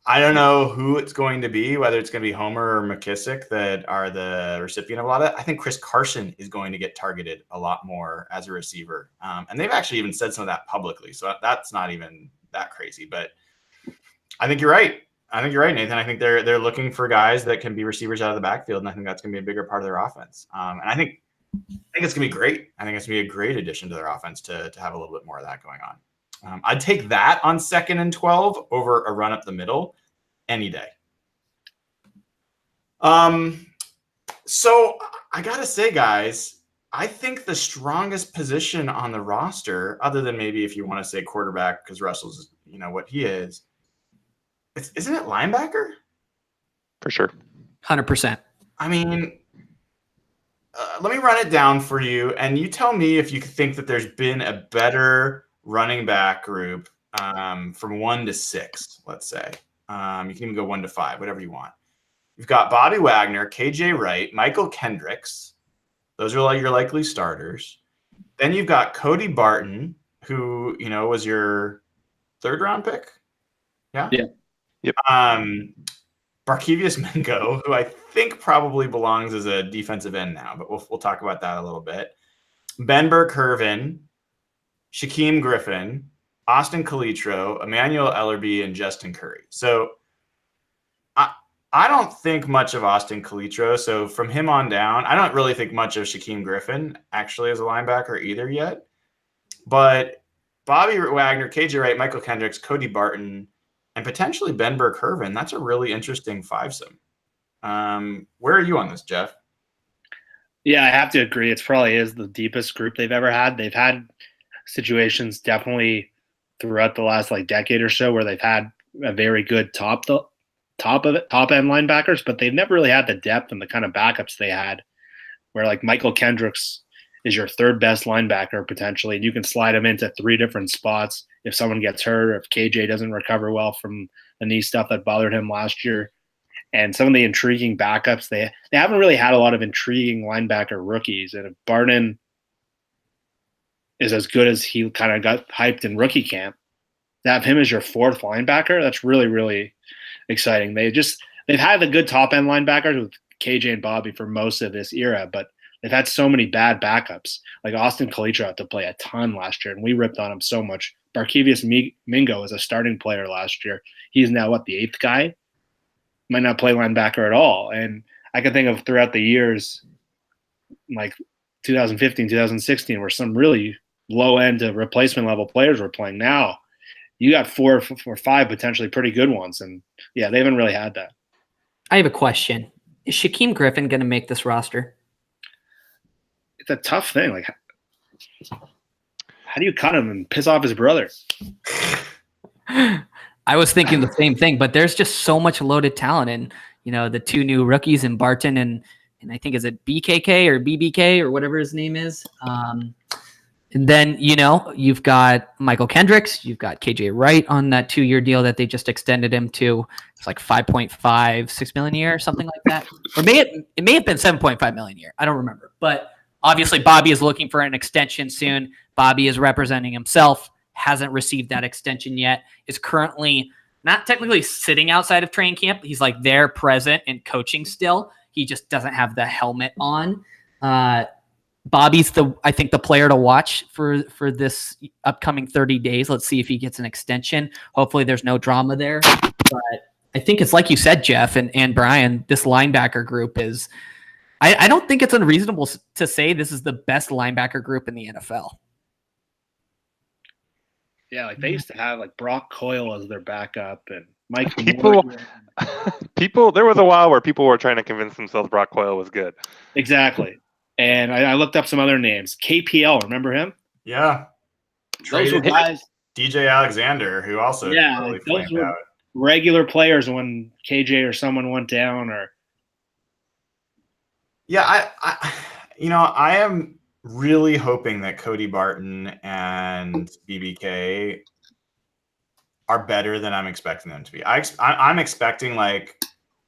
I don't know who it's going to be, whether it's going to be Homer or McKissic that are the recipient of a lot of it. I think Chris Carson is going to get targeted a lot more as a receiver. And they've actually even said some of that publicly. So that's not even that crazy. But I think you're right. Nathan. I think they're looking for guys that can be receivers out of the backfield. And I think that's going to be a bigger part of their offense. And I think it's going to be great. I think it's going to be a great addition to their offense to have a little bit more of that going on. I'd take that on 2nd and 12 over a run up the middle any day. So I gotta say, guys, I think the strongest position on the roster, other than maybe if you want to say quarterback, because Russell's, what he is, isn't it linebacker? For sure. 100%. I mean, let me run it down for you, and you tell me if you think that there's been a better running back group from 1 to 6, let's say. You can even go 1 to 5, whatever you want. You've got Bobby Wagner, KJ Wright, Michael Kendricks. Those are like your likely starters. Then you've got Cody Barton, who, was your 3rd-round pick. Yeah? Yeah. Yep. Barkevius Mingo, who I think probably belongs as a defensive end now, but we'll talk about that a little bit. Ben Burke-Hervin, Shaquem Griffin, Austin Calitro, Emmanuel Ellerbe, and Justin Curry. So I don't think much of Austin Calitro. So from him on down, I don't really think much of Shaquem Griffin actually as a linebacker either yet. But Bobby Wagner, KJ Wright, Michael Kendricks, Cody Barton, and potentially Ben Burke-Hervin, that's a really interesting fivesome. Where are you on this, Jeff? Yeah, I have to agree. It probably is the deepest group they've ever had. They've had situations definitely throughout the last decade or so where they've had a very good top end linebackers, but they've never really had the depth and the kind of backups they had, where Michael Kendricks is your 3rd best linebacker potentially, and you can slide him into 3 different spots if someone gets hurt or if KJ doesn't recover well from the knee stuff that bothered him last year. And some of the intriguing backups, they haven't really had a lot of intriguing linebacker rookies. And if Barton is as good as he kind of got hyped in rookie camp, to have him as your 4th linebacker, that's really, really exciting. They've had the good top end linebackers with KJ and Bobby for most of this era, but they've had so many bad backups. Like Austin Calitro had to play a ton last year, and we ripped on him so much. Barkevius Mingo was a starting player last year. He's now the 8th guy. Might not play linebacker at all. And I can think of throughout the years, like 2015, 2016, where some really low end to replacement level players were playing. Now you got 4 or 5 potentially pretty good ones. And yeah, they haven't really had that. I have a question. Is Shaquem Griffin going to make this roster? It's a tough thing. How do you cut him and piss off his brother? I was thinking the same thing, but there's just so much loaded talent, and the 2 new rookies in Barton and I think is it BKK or BBK or whatever his name is. And then you've got Michael Kendricks, you've got KJ Wright on that 2-year deal that they just extended him to. It's like 5.56 million a year or something like that, or it may have been 7.5 million a year. I don't remember, but obviously Bobby is looking for an extension soon. Bobby is representing himself. Hasn't received that extension yet, is currently not technically sitting outside of training camp. He's there present and coaching still. He just doesn't have the helmet on. Bobby's I think the player to watch for this upcoming 30 days. Let's see if he gets an extension. Hopefully there's no drama there. But I think it's like you said, Jeff and Brian, this linebacker group is, I don't think it's unreasonable to say this is the best linebacker group in the NFL. Yeah, they used to have Brock Coyle as their backup and Mike. There was a while where people were trying to convince themselves Brock Coyle was good. Exactly. And I looked up some other names. KPL, remember him? Yeah. Those were guys. DJ Alexander, who also really those were out. Regular players when KJ or someone went down or. Yeah, I am really hoping that Cody Barton and BBK are better than I'm expecting them to be. I'm expecting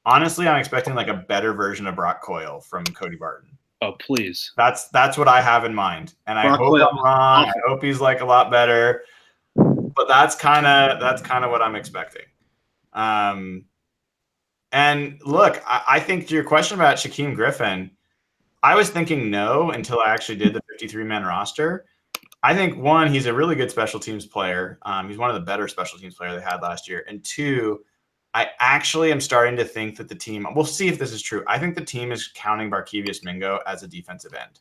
honestly, I'm expecting a better version of Brock Coyle from Cody Barton. Oh, please. That's what I have in mind. And I hope I'm wrong. I hope he's a lot better. But that's kind of what I'm expecting. And look, I think to your question about Shaquem Griffin, I was thinking no until I actually did the 53-man roster. I think, 1, he's a really good special teams player. He's one of the better special teams players they had last year. And 2, I actually am starting to think that the team – we'll see if this is true. I think the team is counting Barkevius Mingo as a defensive end.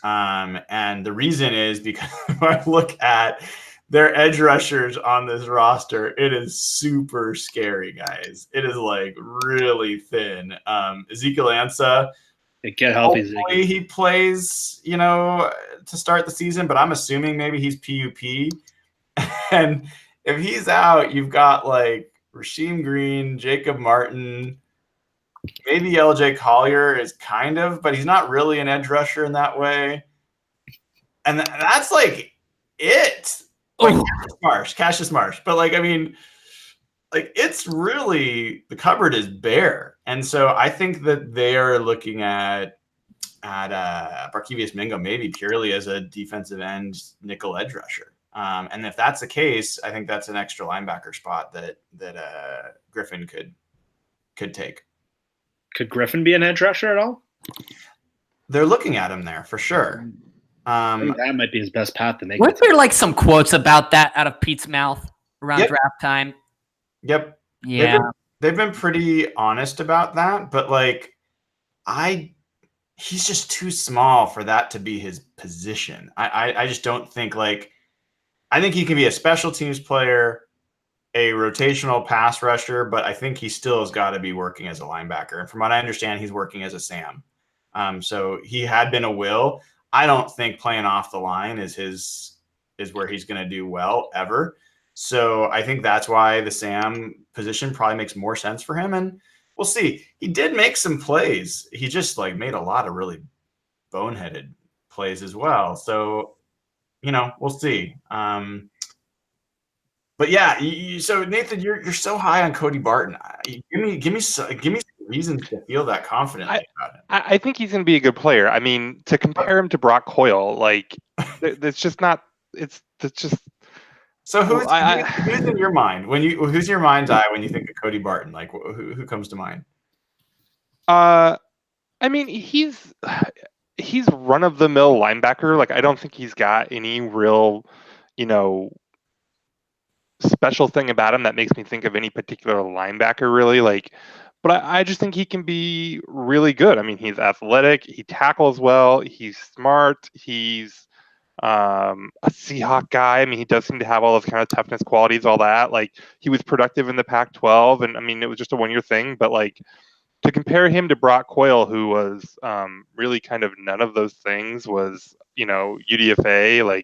And the reason is because if I look at their edge rushers on this roster, it is super scary, guys. It is like really thin. Ezekiel Ansah, Get healthy, hopefully Ziggy. he plays, to start the season, but I'm assuming maybe he's PUP. And if he's out, you've got like Rasheem Green, Jacob Martin, maybe LJ Collier is kind of, but he's not really an edge rusher in that way. And that's like it. Like Cassius Marsh. But like, I mean, like it's really, the cupboard is bare. And so I think that they are looking at Barkevious Mingo maybe purely as a defensive end nickel edge rusher. And if that's the case, I think that's an extra linebacker spot that Griffin could take. Could Griffin be an edge rusher at all? They're looking at him there for sure. I think that might be his best path to make. Weren't there like some quotes about that out of Pete's mouth around draft time? Yep. Yeah. They've been pretty honest about that, but like he's just too small for that to be his position. I just don't think I think he can be a special teams player, a rotational pass rusher, but I think he still has got to be working as a linebacker. And from what I understand, he's working as a Sam. So he had been a will. I don't think playing off the line is where he's going to do well ever. So I think that's why the Sam position probably makes more sense for him. And we'll see. He did make some plays. He just made a lot of really boneheaded plays as well. So, we'll see. But yeah, so Nathan, you're so high on Cody Barton. Give me some reasons to feel that confident about him. I think he's going to be a good player. I mean, to compare him to Brock Coyle, it's just not. It's just. So who's in your mind who's your mind's eye when you think of Cody Barton? Like who comes to mind? I mean, he's run of the mill linebacker. Like I don't think he's got any real, special thing about him that makes me think of any particular linebacker really. But I just think he can be really good. I mean, he's athletic, he tackles well, he's smart, he's a Seahawk guy. I mean, he does seem to have all those kind of toughness qualities, all that. Like he was productive in the Pac-12, and I mean, it was just a one-year thing. But to compare him to Brock Coyle, who was really kind of none of those things, was UDFA.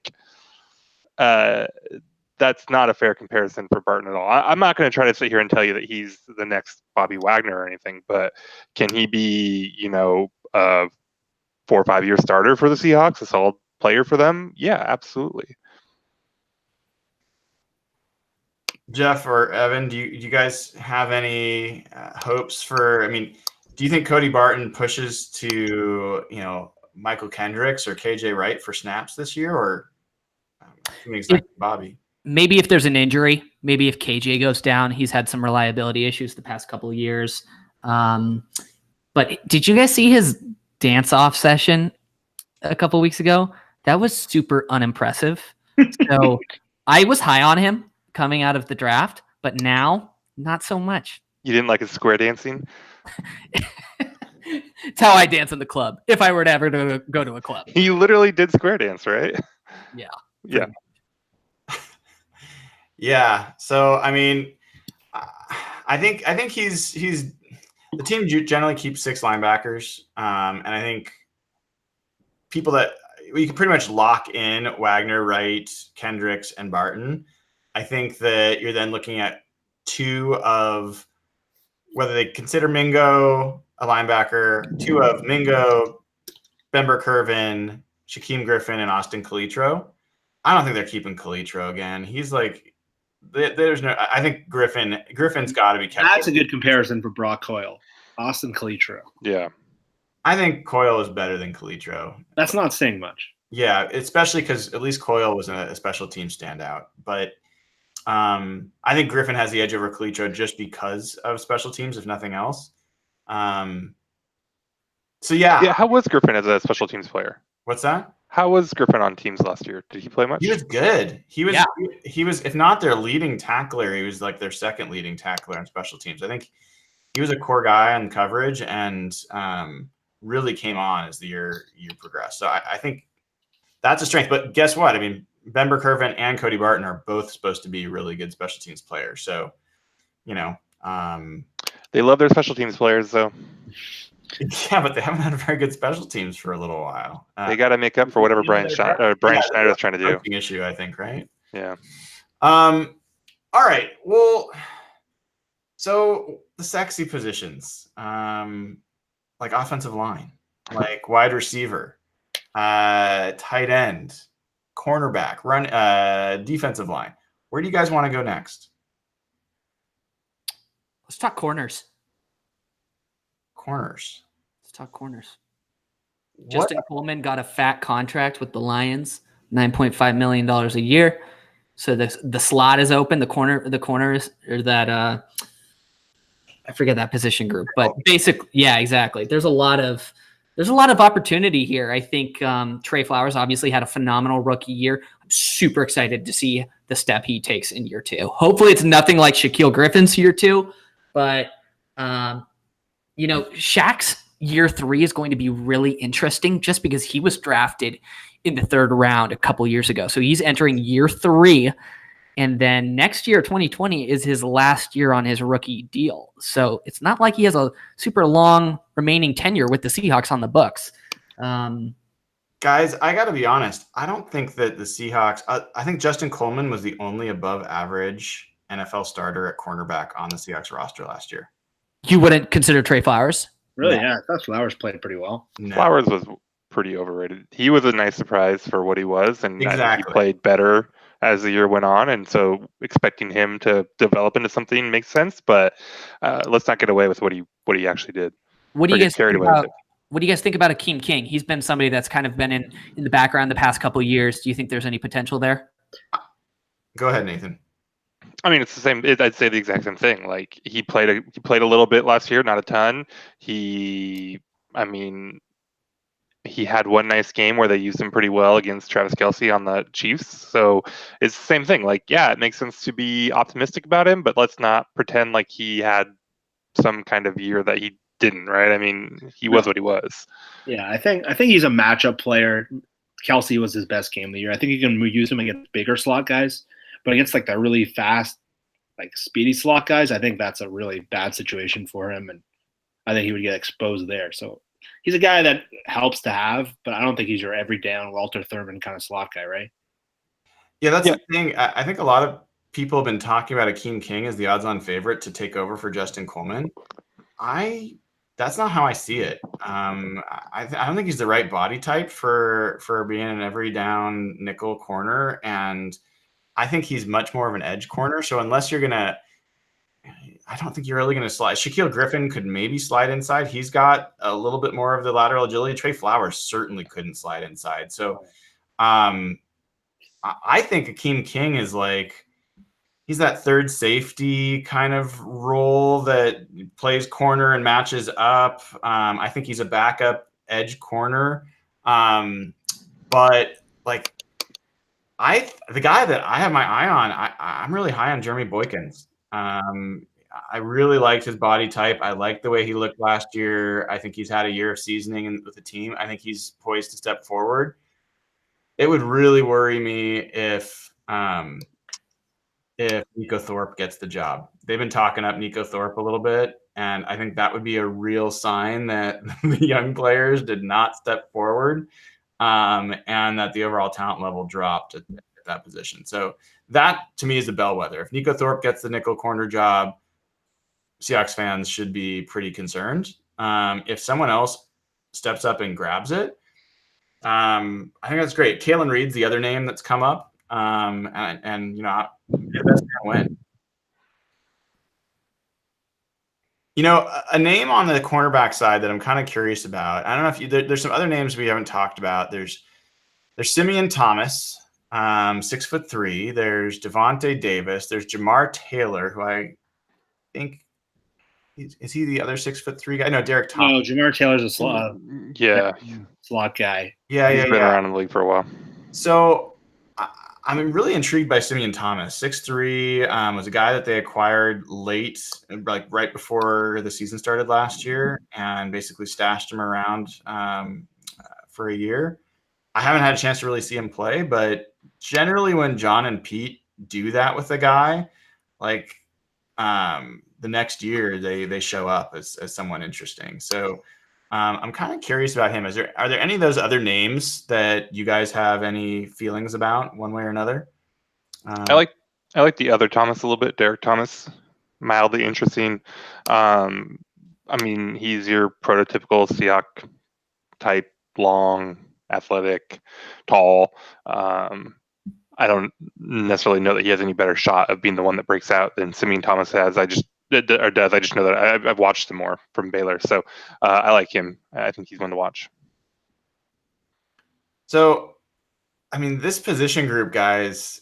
That's not a fair comparison for Barton at all. I'm not going to try to sit here and tell you that he's the next Bobby Wagner or anything, but can he be, a 4 or 5 year starter for the Seahawks, a solid player for them? Yeah, absolutely. Jeff or Evan, do you guys have any hopes for? I mean, do you think Cody Barton pushes to Michael Kendricks or KJ Wright for snaps this year, or Bobby? Maybe if there's an injury, maybe if KJ goes down, he's had some reliability issues the past couple of years. But did you guys see his dance-off session a couple of weeks ago? That was super unimpressive. So I was high on him coming out of the draft, but now not so much. You didn't like his square dancing? It's how I dance in the club, if I were to ever go to a club. He literally did square dance, right? Yeah. Yeah. Yeah. So I mean, I think he's the team generally keeps 6 linebackers, and I think people that we can pretty much lock in Wagner, Wright, Kendricks, and Barton. I think that you're then looking at 2 of whether they consider Mingo a linebacker, 2 of Mingo, Ben Burke-Irvin, Shaquem Griffin, and Austin Calitro. I don't think they're keeping Calitro again. He's there's no. I think Griffin's got to be kept. That's a good comparison for Brock Coyle, Austin Calitro. Yeah, I think Coyle is better than Calitro. That's not saying much. Yeah, especially because at least Coyle was a special team standout. But I think Griffin has the edge over Calitro just because of special teams, if nothing else. So yeah. How was Griffin as a special teams player? What's that? How was Griffin on teams last year? Did he play much? He was good. He was, if not their leading tackler, he was like their second leading tackler on special teams. I think he was a core guy on coverage and really came on as the year progressed. So I think that's a strength. But guess what? I mean, Ben Burkervin and Cody Barton are both supposed to be really good special teams players. So, you know, they love their special teams players, though. Yeah, but they haven't had a very good special teams for a little while. They got to make up for whatever Brian Schneider is trying to do. Issue, I think, right? Yeah. All right. Well, so the sexy positions, like offensive line, like wide receiver, tight end, cornerback, defensive line. Where do you guys want to go next? Let's talk corners. Corners. Let's talk corners. Justin Coleman got a fat contract with the Lions, $9.5 million a year. So the slot is open. The corners or that I forget that position group, but basically, yeah, exactly. There's a lot of opportunity here. I think Trey Flowers obviously had a phenomenal rookie year. I'm super excited to see the step he takes in year 2. Hopefully, it's nothing like Shaquille Griffin's year 2, but Shaq's year 3 is going to be really interesting just because he was drafted in the 3rd round a couple years ago. So he's entering year 3. And then next year, 2020, is his last year on his rookie deal. So it's not like he has a super long remaining tenure with the Seahawks on the books. Guys, I got to be honest. I don't think that the Seahawks I think Justin Coleman was the only above average NFL starter at cornerback on the Seahawks roster last year. You wouldn't consider Trey Flowers? Really? No. Yeah, I thought Flowers played pretty well. No. Flowers was pretty overrated. He was a nice surprise for what he was, and I think he played better as the year went on, and so expecting him to develop into something makes sense. But let's not get away with what he actually did. What do you guys think about Akeem King? He's been somebody that's kind of been in the background the past couple of years. Do you think there's any potential there? Go ahead, Nathan. I mean, it's the same. I'd say the exact same thing. Like he played a little bit last year, not a ton. He had one nice game where they used him pretty well against Travis Kelce on the Chiefs. So it's the same thing. Like, yeah, it makes sense to be optimistic about him, but let's not pretend like he had some kind of year that he didn't, right? I mean, he was what he was. Yeah, I think he's a matchup player. Kelce was his best game of the year. I think you can use him against bigger slot guys, but against like the really fast, like speedy slot guys, I think that's a really bad situation for him, and I think he would get exposed there. So he's a guy that helps to have, but I don't think he's your every down Walter Thurman kind of slot guy, right? Yeah, that's the thing. I think a lot of people have been talking about Akeem King as the odds-on favorite to take over for Justin Coleman. That's not how I see it. I don't think he's the right body type for being an every down nickel corner, and I think he's much more of an edge corner. So unless you're gonna, I don't think you're really going to slide. Shaquille Griffin could maybe slide inside. He's got a little bit more of the lateral agility. Trey Flowers certainly couldn't slide inside. So I think Akeem King is like, he's that third safety kind of role that plays corner and matches up. I think he's a backup edge corner. But like the guy that I have my eye on, I'm really high on Jeremy Boykins. I really liked his body type. I liked the way he looked last year. I think he's had a year of seasoning with the team. I think he's poised to step forward. It would really worry me if Nico Thorpe gets the job. They've been talking up Nico Thorpe a little bit, and I think that would be a real sign that the young players did not step forward, and that the overall talent level dropped at that position. So that, to me, is the bellwether. If Nico Thorpe gets the nickel corner job, Seahawks fans should be pretty concerned. If someone else steps up and grabs it, I think that's great. Kalen Reed's the other name that's come up, and the best man win. A name on the cornerback side that I'm kind of curious about. I don't know if there's some other names we haven't talked about. There's Simeon Thomas, 6'3". There's Devontae Davis. There's Jamar Taylor, who I think is he the other 6'3" guy? No, Derek Thomas. No, Jamar Taylor's a slot. Slot guy. He's been around in the league for a while. So I'm really intrigued by Simeon Thomas. 6'3", was a guy that they acquired late, like right before the season started last year, and basically stashed him around for a year. I haven't had a chance to really see him play, but generally when John and Pete do that with a guy, like the next year they show up as someone interesting. So I'm kind of curious about him. Are there any of those other names that you guys have any feelings about one way or another? I like the other Thomas a little bit, Derek Thomas, mildly interesting. I mean, he's your prototypical Seahawk type, long, athletic, tall. I don't necessarily know that he has any better shot of being the one that breaks out than Simeon Thomas has. I just know that I've watched him more from Baylor, so I like him. I think he's one to watch. So, I mean, this position group, guys,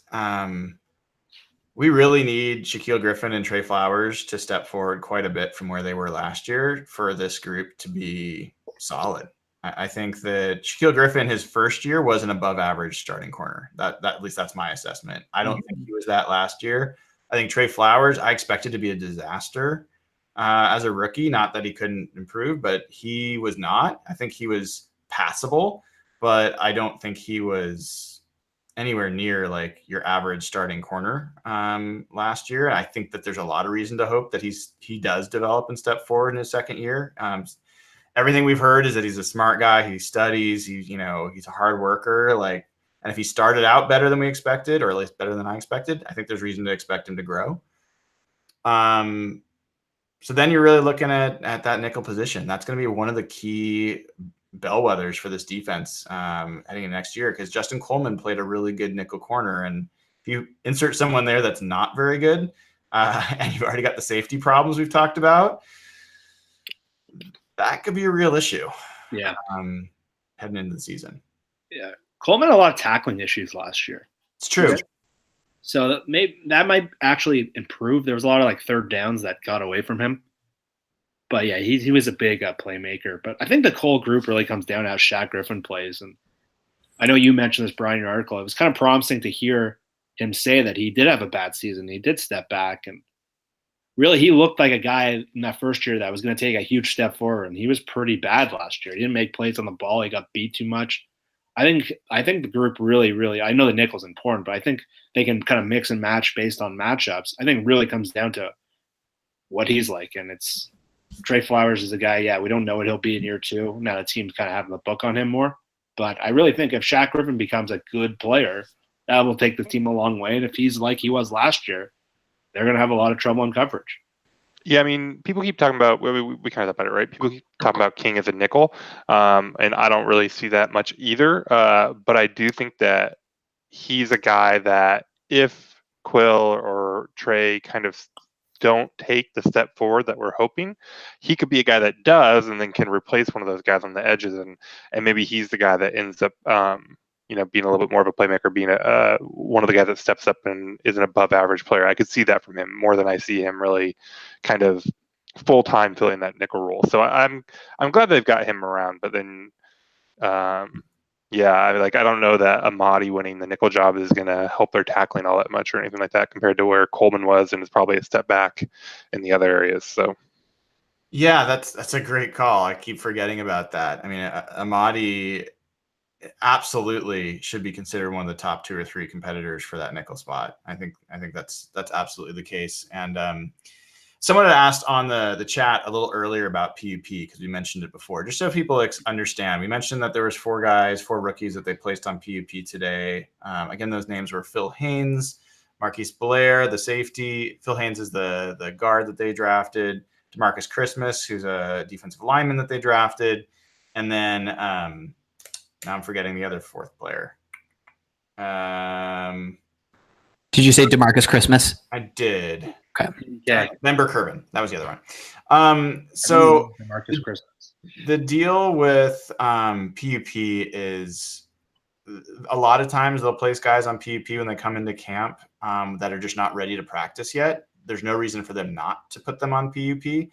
we really need Shaquille Griffin and Trey Flowers to step forward quite a bit from where they were last year for this group to be solid. I think that Shaquille Griffin, his first year, was an above average starting corner. That at least that's my assessment. I don't think he was that last year. I think Trey Flowers, I expected to be a disaster as a rookie. Not that he couldn't improve, but he was not. I think he was passable, but I don't think he was anywhere near like your average starting corner last year. I think that there's a lot of reason to hope that he does develop and step forward in his second year. Everything we've heard is that he's a smart guy. He studies. He's a hard worker. Like, and if he started out better than we expected, or at least better than I expected, I think there's reason to expect him to grow. So then you're really looking at that nickel position. That's going to be one of the key bellwethers for this defense heading into next year, because Justin Coleman played a really good nickel corner, and if you insert someone there that's not very good, and you've already got the safety problems we've talked about, that could be a real issue. Yeah. Heading into the season. Yeah. Coleman had a lot of tackling issues last year. It's true. So that might actually improve. There was a lot of like third downs that got away from him. But yeah, he was a big playmaker. But I think the Cole group really comes down to how Shaq Griffin plays. And I know you mentioned this, Brian, in your article. It was kind of promising to hear him say that he did have a bad season. He did step back, and really he looked like a guy in that first year that was going to take a huge step forward. And he was pretty bad last year. He didn't make plays on the ball. He got beat too much. I think the group really, I know the nickel's important, but I think they can kind of mix and match based on matchups. I think it really comes down to what he's like. And it's Trey Flowers is a guy, yeah, we don't know what he'll be in year two. Now the team's kind of having the book on him more. But I really think if Shaq Griffin becomes a good player, that will take the team a long way. And if he's like he was last year, they're going to have a lot of trouble in coverage. Yeah, I mean, people keep talking about, we kind of thought about it, right? People keep talking about King as a nickel, and I don't really see that much either. But I do think that he's a guy that if Quill or Trey kind of don't take the step forward that we're hoping, he could be a guy that does and then can replace one of those guys on the edges, and maybe he's the guy that ends up being a little bit more of a playmaker, being one of the guys that steps up and is an above average player. I could see that from him more than I see him really kind of full time filling that nickel role. So I'm glad they've got him around, but then I don't know that Amadi winning the nickel job is going to help their tackling all that much or anything like that compared to where Coleman was, and is probably a step back in the other areas. So yeah, that's a great call. I keep forgetting about that. I mean, Amadi absolutely should be considered one of the top 2 or 3 competitors for that nickel spot. I think that's absolutely the case. And someone had asked on the chat a little earlier about PUP, because we mentioned it before, just so people understand. We mentioned that there was 4 rookies that they placed on PUP today. Again, those names were Phil Haynes, Marquise Blair, the safety. Phil Haynes is the guard that they drafted. DeMarcus Christmas, who's a defensive lineman that they drafted. And then now I'm forgetting the other 4th player. Did you say DeMarcus Christmas? I did. Okay. Yeah. Member Curvin. That was the other one. So Marcus Christmas. The deal with PUP is a lot of times they'll place guys on PUP when they come into camp that are just not ready to practice yet. There's no reason for them not to put them on PUP. It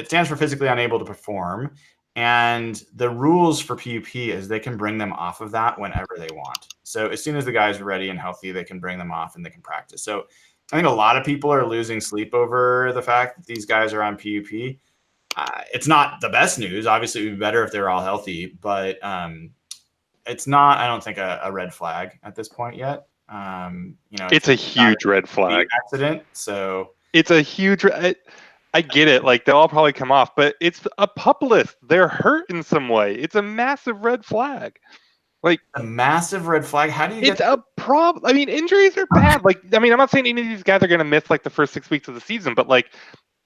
stands for physically unable to perform. And the rules for PUP is they can bring them off of that whenever they want. So as soon as the guys are ready and healthy, they can bring them off and they can practice. So I think a lot of people are losing sleep over the fact that these guys are on PUP. It's not the best news. Obviously, it would be better if they're all healthy. But it's not, I don't think, a red flag at this point yet. It's a huge red flag. Accident. So it's a huge. I get it. Like they'll all probably come off, but it's a pup list. They're hurt in some way. It's a massive red flag. Like a massive red flag. How do you? It's a problem. I mean, injuries are bad. Like, I mean, I'm not saying any of these guys are going to miss like the first 6 weeks of the season, but like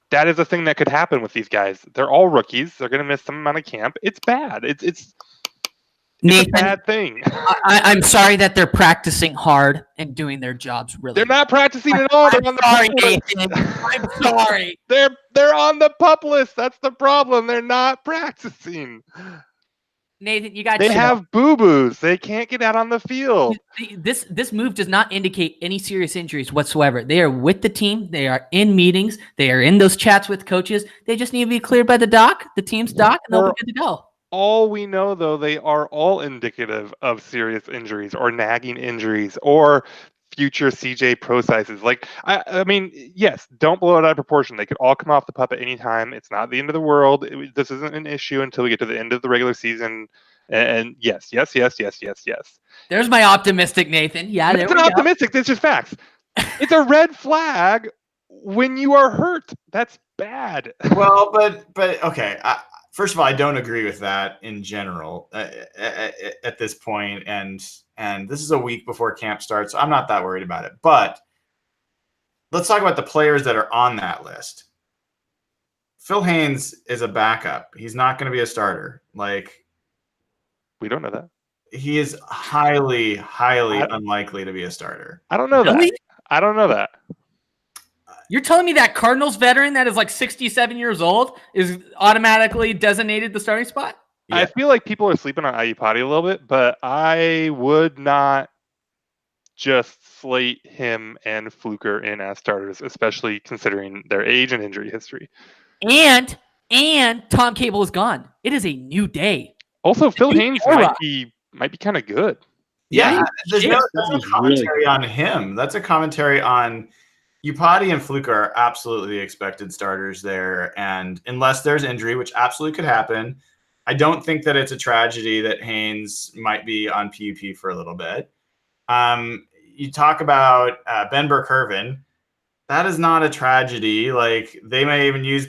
that is a thing that could happen with these guys. They're all rookies. They're going to miss some amount of camp. It's bad. It's Nathan, a bad thing. I'm sorry that they're practicing hard and doing their jobs really. They're not practicing at all. I'm sorry, Nathan. I'm sorry. They're on the pup list. That's the problem. They're not practicing. Nathan, you got. They have boo-boos. They can't get out on the field. This move does not indicate any serious injuries whatsoever. They are with the team. They are in meetings. They are in those chats with coaches. They just need to be cleared by the doc, the team's doc, and they'll be good to go. All we know, though, they are all indicative of serious injuries or nagging injuries or future CJ pro sizes. Like, I mean, yes, don't blow it out of proportion. They could all come off the pup at any time. It's not the end of the world. This isn't an issue until we get to the end of the regular season. And yes. There's my optimistic Nathan. Yeah, it's not optimistic. It's just facts. It's a red flag when you are hurt. That's bad. Well, but okay. First of all, I don't agree with that in general at this point, and this is a week before camp starts, so I'm not that worried about it. But let's talk about the players that are on that list. Phil Haynes is a backup. He's not going to be a starter. Like, we don't know that. He is highly unlikely to be a starter. I don't know that. I don't know that. You're telling me that Cardinals veteran that is like 67 years old is automatically designated the starting spot? Yeah. I feel like people are sleeping on Ayupati a little bit, but I would not just slate him and Fluker in as starters, especially considering their age and injury history. And Tom Cable is gone. It is a new day. Also, Phil Haynes might be kind of good. Yeah, that's a commentary on him. That's a commentary on Upati and Fluker are absolutely the expected starters there. And unless there's injury, which absolutely could happen, I don't think that it's a tragedy that Haynes might be on PUP for a little bit. You talk about Ben Burke-Irvin. That is not a tragedy. Like, they may even use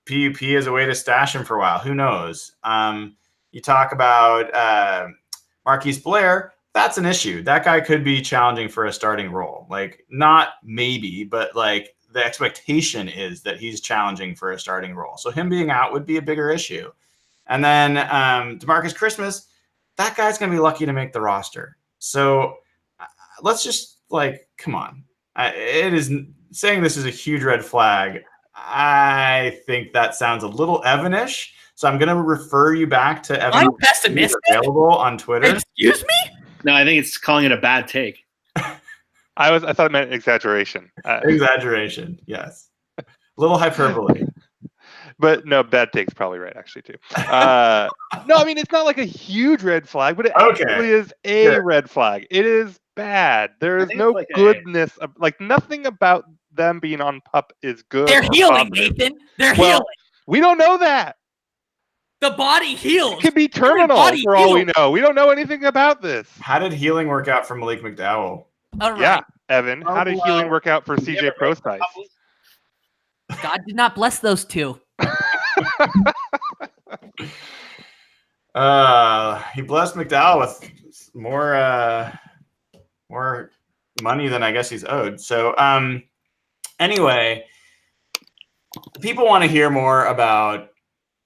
PUP as a way to stash him for a while. Who knows? You talk about Marquise Blair. That's an issue. That guy could be challenging for a starting role. Like, not maybe, but like the expectation is that he's challenging for a starting role. So him being out would be a bigger issue. And then DeMarcus Christmas, that guy's going to be lucky to make the roster. So let's just, like, come on. It is saying this is a huge red flag. I think that sounds a little Evan-ish. So I'm going to refer you back to Evan. I'm pessimistic. Available on Twitter. Excuse me? No, I think it's calling it a bad take. I thought it meant exaggeration. Exaggeration, yes. A little hyperbole. But no, bad take's probably right, actually, too. No, I mean, it's not like a huge red flag, but it actually is a red flag. It is bad. There is no goodness. Like, nothing about them being on PUP is good. They're healing, Nathan. They're healing. We don't know that. The body heals. It could be terminal for all we know. We don't know anything about this. How did healing work out for Malik McDowell? All right. Yeah, Evan. How did healing work out for CJ Pro Size? God did not bless those two. He blessed McDowell with more money than I guess he's owed. So anyway, people want to hear more about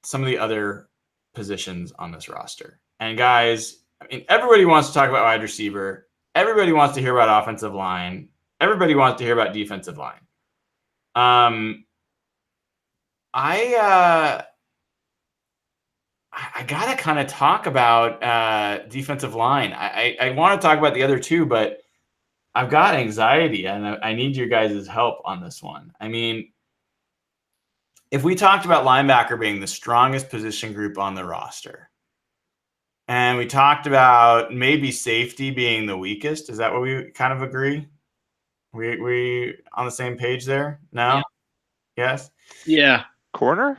some of the other positions on this roster. And guys, I mean, everybody wants to talk about wide receiver. Everybody wants to hear about offensive line. Everybody wants to hear about defensive line. I gotta kind of talk about defensive line. I want to talk about the other two, but I've got anxiety and I need your guys' help on this one. I mean, if we talked about linebacker being the strongest position group on the roster, and we talked about maybe safety being the weakest, is that what we kind of agree? We on the same page there? No? Yeah. Yes? Yeah. Corner?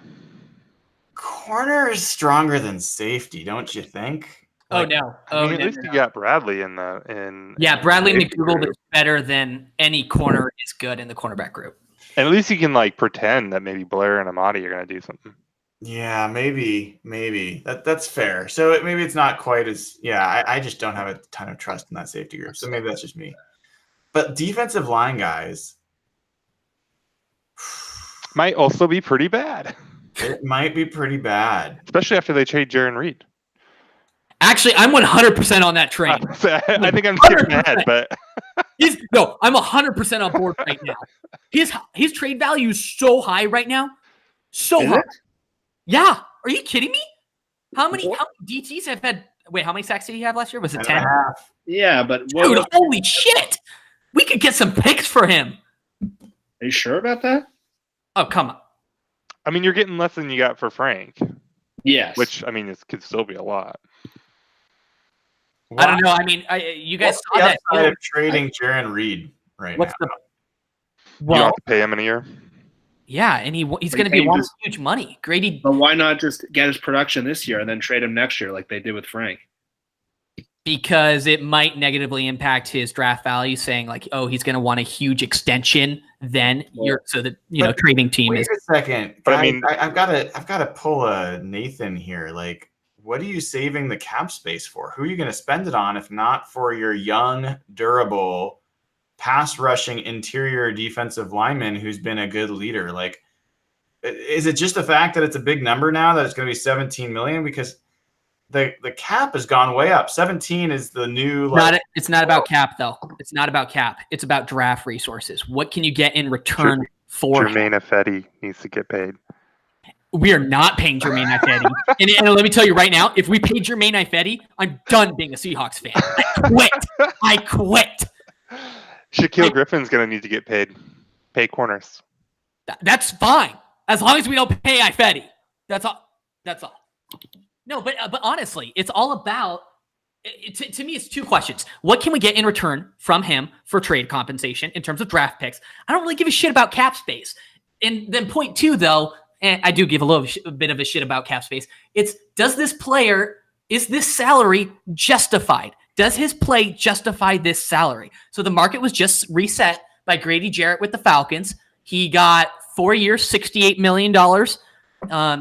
Corner is stronger than safety, don't you think? Oh Like, no! I Oh mean, at no! least you got Bradley in the Yeah, Bradley safety McDougall group. is better than any corner is good in the cornerback group. And at least you can like pretend that maybe Blair and Amadi are going to do something. yeah, maybe that's fair. So maybe it's not quite as I just don't have a ton of trust in that safety group. So maybe that's just me. But defensive line guys, Might also be pretty bad, it might be pretty bad. especially after they trade Jaron Reed. Actually, I'm 100% on that train. I think I'm skipping ahead, but I'm 100% on board right now. His trade value is so high right now, so Is high. it? Yeah, are you kidding me? How many DTs have had? Wait, how many sacks did he have last year? Was it 10? Yeah, but Dude, holy shit! We could get some picks for him. Are you sure about that? Oh, come on. I mean, you're getting less than you got for Frank, Yes. which I mean, it could still be a lot. I don't know. I mean, you guys saw that. Outside of trading Jaron Reed right now. You don't have to pay him in a year. Yeah, and he's going to be wanting huge money. Grady. But why not just get his production this year and then trade him next year like they did with Frank? Because it might negatively impact his draft value, saying like, oh, he's going to want a huge extension. Then trading team wait is. a second, But guys, I mean, I've got to pull a Nathan here. Like, what are you saving the cap space for? Who are you going to spend it on if not for your young, durable, pass rushing interior defensive lineman who's been a good leader? Like, is it just the fact that it's a big number now that it's going to be 17 million? Because the cap has gone way up. 17 is the new. It's not about cap though. It's not about cap. It's about draft resources. What can you get in return for Jermaine Ifedi needs to get paid. We are not paying Jermaine Ifedi. and let me tell you right now, if we pay Jermaine Ifedi, I'm done being a Seahawks fan. I quit. Shaquille Griffin's going to need to get paid. Pay corners. That's fine. As long as we don't pay Ifedi. That's all. No, but honestly, it's all about, to me, it's two questions. What can we get in return from him for trade compensation in terms of draft picks? I don't really give a shit about cap space. And then point two, though, and I do give a bit of a shit about cap space. It's, is this salary justified? Does his play justify this salary? So the market was just reset by Grady Jarrett with the Falcons. He got 4 years, $68 million.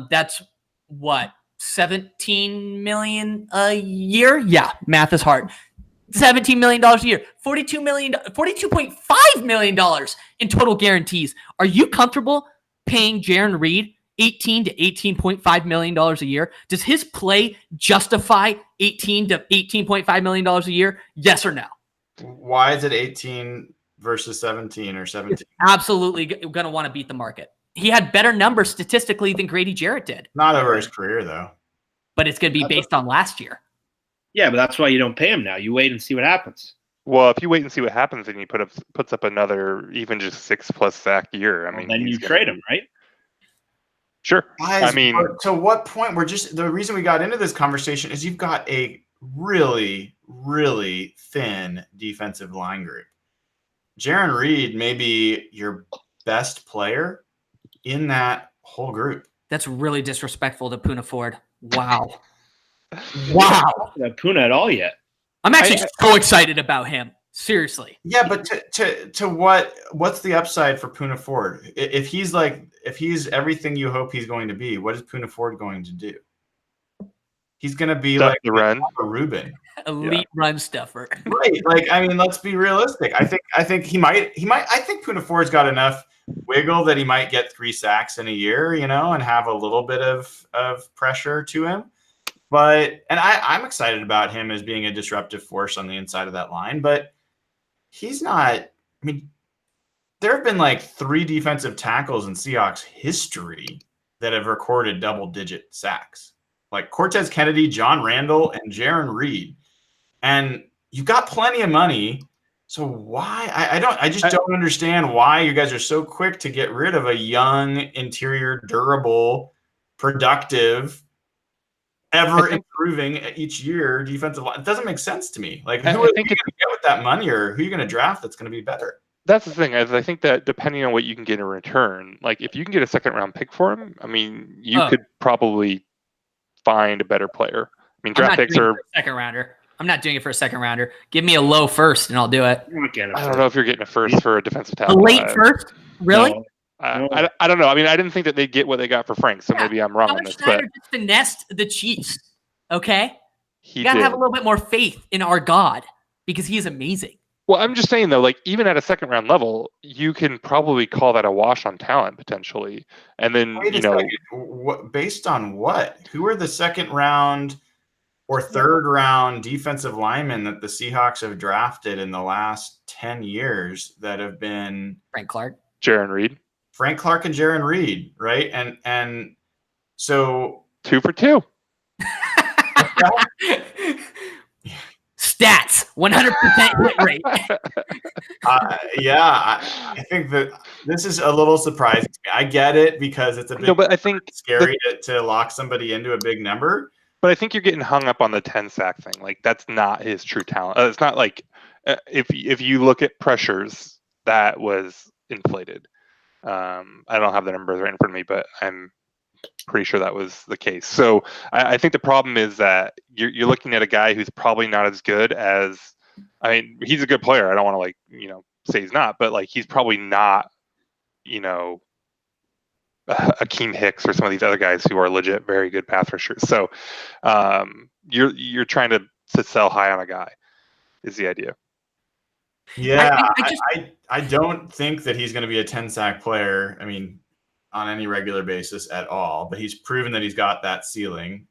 That's what? $17 million a year? Yeah, math is hard. $17 million a year. $42.5 million in total guarantees. Are you comfortable paying Jaron Reed $18 to $18.5 million a year? Does his play justify $18 to $18.5 million a year? Yes or no? Why is it 18 versus 17 or 17? Absolutely going to want to beat the market. He had better numbers statistically than Grady Jarrett did. Not over his career, though. But it's going to be based on last year. Yeah, but that's why you don't pay him now. You wait and see what happens. Well, if you wait and see what happens and he puts up another even just 6+ sack year, I mean, then you trade him, right? Sure. Guys, I mean, to what point the reason we got into this conversation is you've got a really, really thin defensive line group. Jaron Reed may be your best player in that whole group. That's really disrespectful to Poona Ford. Wow. Wow. Not Poona at all yet. I'm actually so excited about him. Seriously. Yeah, but to what's the upside for Poona Ford? If he's everything you hope he's going to be, what is Poona Ford going to do? He's going to be like the run. a Ruben. Elite run stuffer. Right. Like, I mean, let's be realistic. I think he might I think Poona Ford's got enough wiggle that he might get 3 sacks in a year, and have a little bit of pressure to him. But I'm excited about him as being a disruptive force on the inside of that line, but he's not. I mean, there have been like 3 defensive tackles in Seahawks history that have recorded double-digit sacks, like Cortez Kennedy, John Randall, and Jaron Reed. And you've got plenty of money, so why? I just don't understand why you guys are so quick to get rid of a young, interior, durable, productive, ever improving each year defensive line. It doesn't make sense to me. Like, who are you going to get with that money, or who are you going to draft that's going to be better? That's the thing. I think that depending on what you can get in return, like if you can get a 2nd-round pick for him, I mean, you could probably find a better player. I mean, I'm draft not picks doing it are. for a second rounder. I'm not doing it for a second rounder. Give me a low first, and I'll do it. You're not getting a I don't know if you're getting a first for a defensive A tackle. late first, really? No. I don't know. I mean, I didn't think that they'd get what they got for Frank, so maybe I'm wrong on John this. Schneider But just finessed the Chiefs. Okay, he you gotta did. have a little bit more faith in our God because he's amazing. Well, I'm just saying though, like even at a second round level, you can probably call that a wash on talent potentially, and then Wait a second. What, based on what? Who are the second round or third round defensive linemen that the Seahawks have drafted in the last 10 years that have been Frank Clark, Jaron Reed, Frank Clark and Jaron Reed, right? And so 2 for 2. Stats, 100% hit rate. I think that this is a little surprising. I get it because it's a bit but I think scary to lock somebody into a big number. But I think you're getting hung up on the 10 sack thing. Like that's not his true talent. It's not like if you look at pressures, that was inflated. I don't have the numbers right in front of me, but I'm pretty sure that was the case. So I think the problem is that you're looking at a guy who's probably not as good as. I mean, he's a good player. I don't want to say he's not, but like he's probably not, Akeem Hicks or some of these other guys who are legit very good pass rushers. So you're trying to sell high on a guy is the idea. Yeah, I don't think that he's going to be a 10 sack player. I mean, on any regular basis at all, but he's proven that he's got that ceiling.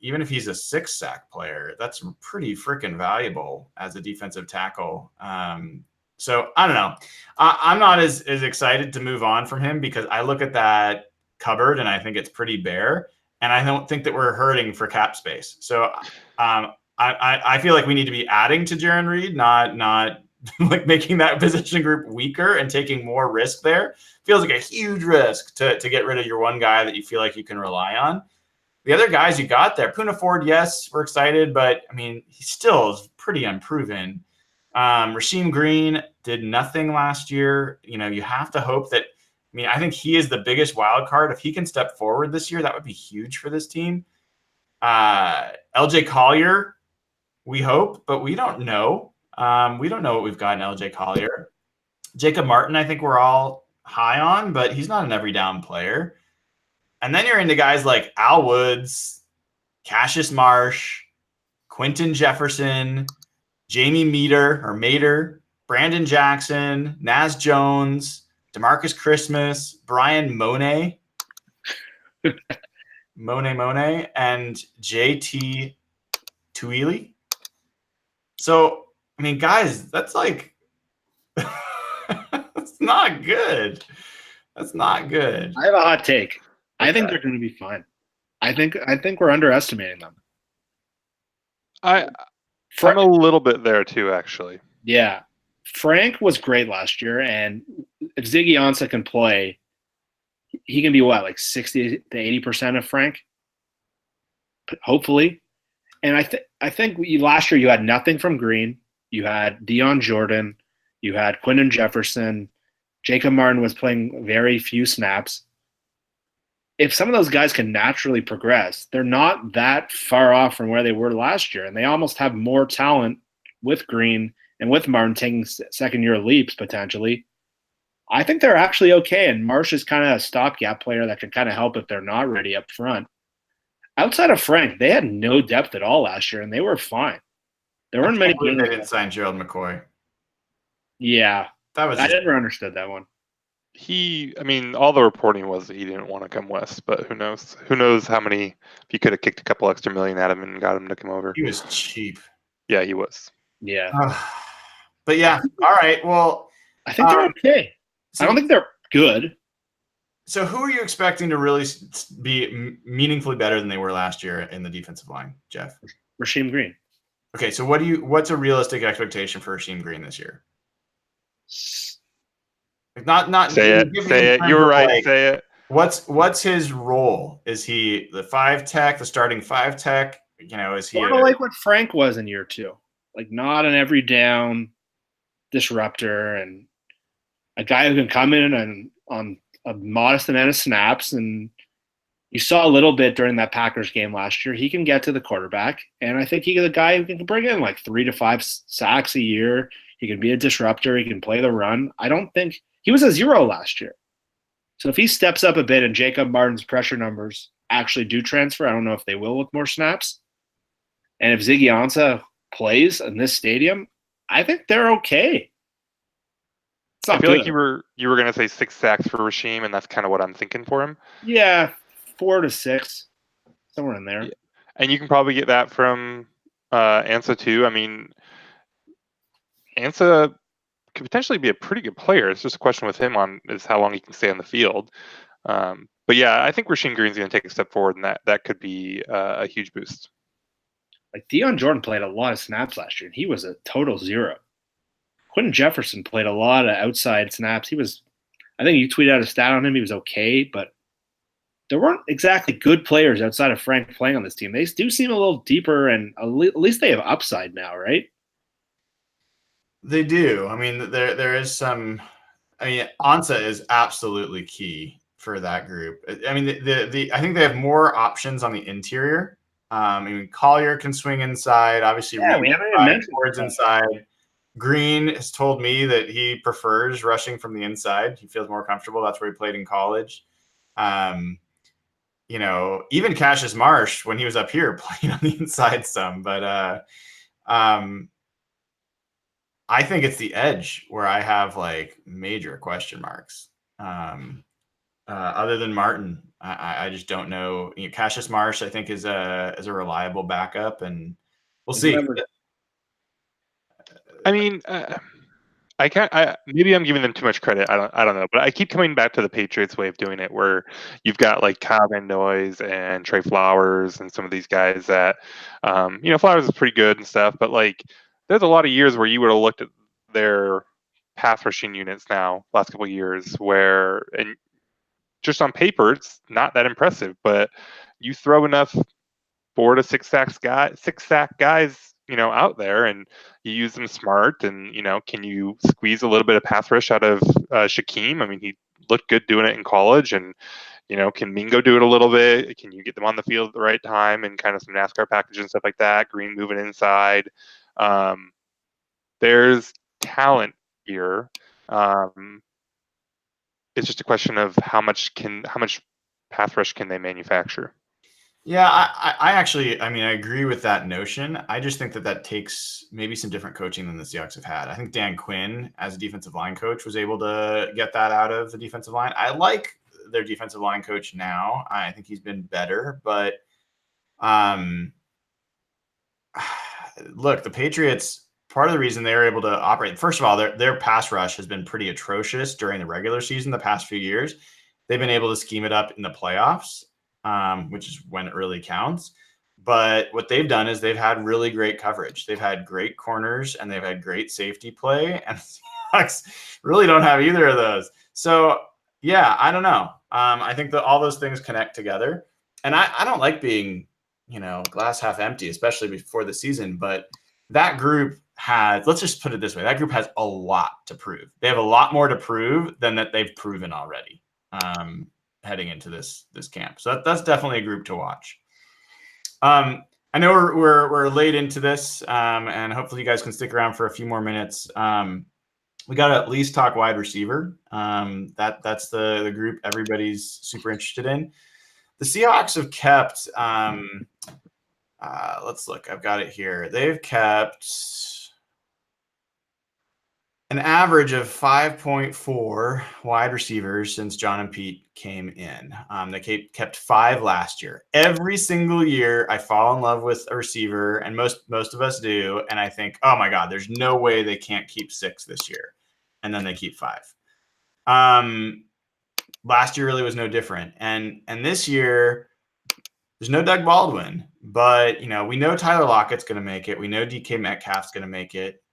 Even if he's a 6 sack player, that's pretty freaking valuable as a defensive tackle. So I don't know. I'm not as excited to move on from him because I look at that cupboard and I think it's pretty bare, and I don't think that we're hurting for cap space. So I feel like we need to be adding to Jaron Reed, not like making that position group weaker and taking more risk there. Feels like a huge risk to get rid of your one guy that you feel like you can rely on. The other guys you got there, Poona Ford, yes, we're excited, but I mean, he still is pretty unproven. Rasheem Green did nothing last year. You have to hope that. I mean, I think he is the biggest wild card. If he can step forward this year, that would be huge for this team. LJ Collier, we hope, but we don't know. We don't know what we've got in LJ Collier. Jacob Martin, I think we're all high on, but he's not an every down player. And then you're into guys like Al Woods, Cassius Marsh, Quentin Jefferson, Jamie Mater, Brandon Jackson, Naz Jones, DeMarcus Christmas, Brian Monet, and JT Tuili. So, I mean, guys, that's like, that's not good. That's not good. I have a hot take. Okay. I think they're going to be fine. I think we're underestimating them. I'm a little bit there too, actually. Yeah. Frank was great last year, and if Ziggy Ansah can play, he can be like 60 to 80% of Frank, hopefully. And I think last year you had nothing from Green. You had Dion Jordan. You had Quentin Jefferson. Jacob Martin was playing very few snaps. If some of those guys can naturally progress, they're not that far off from where they were last year. And they almost have more talent with Green and with Martin taking second-year leaps potentially. I think they're actually okay. And Marsh is kind of a stopgap player that can kind of help if they're not ready up front. Outside of Frank, they had no depth at all last year, and they were fine. There weren't many. They didn't sign Gerald McCoy. Yeah, I never understood that one. All the reporting was that he didn't want to come west, but who knows? Who knows how many? If you could have kicked a couple extra million at him and got him to come over. He was cheap. Yeah, he was. Yeah. But yeah, all right. Well, I think they're okay. I don't think they're good. So who are you expecting to really be meaningfully better than they were last year in the defensive line, Jeff? Rasheem Green. Okay, so what's a realistic expectation for Rasheem Green this year? Not say it. You were right. Like, say it. What's his role? Is he the 5 tech, the starting 5 tech? Is he sort of like what Frank was in year 2, like not an every down disruptor and a guy who can come in and on a modest amount of snaps and You saw a little bit during that Packers game last year. He can get to the quarterback, and I think he's a guy who can bring in like 3 to 5 sacks a year. He can be a disruptor. He can play the run. I don't think he was a 0 last year. So if he steps up a bit and Jacob Martin's pressure numbers actually do transfer, I don't know if they will with more snaps. And if Ziggy Ansah plays in this stadium, I think they're okay. I feel like you were going to say 6 sacks for Rasheem, and that's kind of what I'm thinking for him. Yeah, 4 to 6, somewhere in there. Yeah. And you can probably get that from Ansah too. I mean, Ansah could potentially be a pretty good player. It's just a question with him is how long he can stay on the field. But yeah, I think Rasheem Green's going to take a step forward, and that could be a huge boost. Like Deion Jordan played a lot of snaps last year, and he was a total 0. Quentin Jefferson played a lot of outside snaps. I think you tweeted out a stat on him. He was okay, but there weren't exactly good players outside of Frank playing on this team. They do seem a little deeper, and at least they have upside now, right? They do. I mean, there is some. I mean, Ansah is absolutely key for that group. I mean, I think they have more options on the interior. I mean, Collier can swing inside. Obviously, we haven't even mentioned Ford's inside. Green has told me that he prefers rushing from the inside. He feels more comfortable. That's where he played in college. Even Cassius Marsh, when he was up here, played on the inside some. But I think it's the edge where I have like major question marks. Other than Martin, I just don't know. Cassius Marsh, I think, is a reliable backup, and we'll see. I mean, maybe I'm giving them too much credit. I don't know, but I keep coming back to the Patriots way of doing it, where you've got like Kyle Van Noyes and Trey Flowers and some of these guys that, Flowers is pretty good and stuff, but like there's a lot of years where you would have looked at their pass rushing units now, last couple of years, where and just on paper it's not that impressive, but you throw enough 4 to 6 sack guys, out there, and you use them smart, and can you squeeze a little bit of pass rush out of Shaquem? I mean, he looked good doing it in college, and can Mingo do it a little bit? Can you get them on the field at the right time and kind of some NASCAR package and stuff like that? Green moving inside. There's talent here. It's just a question of how much pass rush can they manufacture? Yeah, I actually, I agree with that notion. I just think that takes maybe some different coaching than the Seahawks have had. I think Dan Quinn, as a defensive line coach, was able to get that out of the defensive line. I like their defensive line coach now. I think he's been better, but look, the Patriots, part of the reason they're able to operate, first of all, their pass rush has been pretty atrocious during the regular season the past few years. They've been able to scheme it up in the playoffs. Which is when it really counts. But what they've done is they've had really great coverage. They've had great corners and they've had great safety play. And the Seahawks really don't have either of those. So, yeah, I don't know. I think that all those things connect together. And I don't like being, glass half empty, especially before the season. But that group let's just put it this way, that group has a lot to prove. They have a lot more to prove than that they've proven already. Heading into this camp. So that's definitely a group to watch. I know we're late into this, and hopefully you guys can stick around for a few more minutes. We got to at least talk wide receiver. That's the group everybody's super interested in. The Seahawks have kept, let's look, I've got it here. They've kept an average of 5.4 wide receivers since John and Pete came in. They kept 5 last year. Every single year, I fall in love with a receiver, and most of us do. And I think, oh my God, there's no way they can't keep 6 this year. And then they keep 5. Last year really was no different. And this year, there's no Doug Baldwin, but we know Tyler Lockett's going to make it. We know DK Metcalf's going to make it.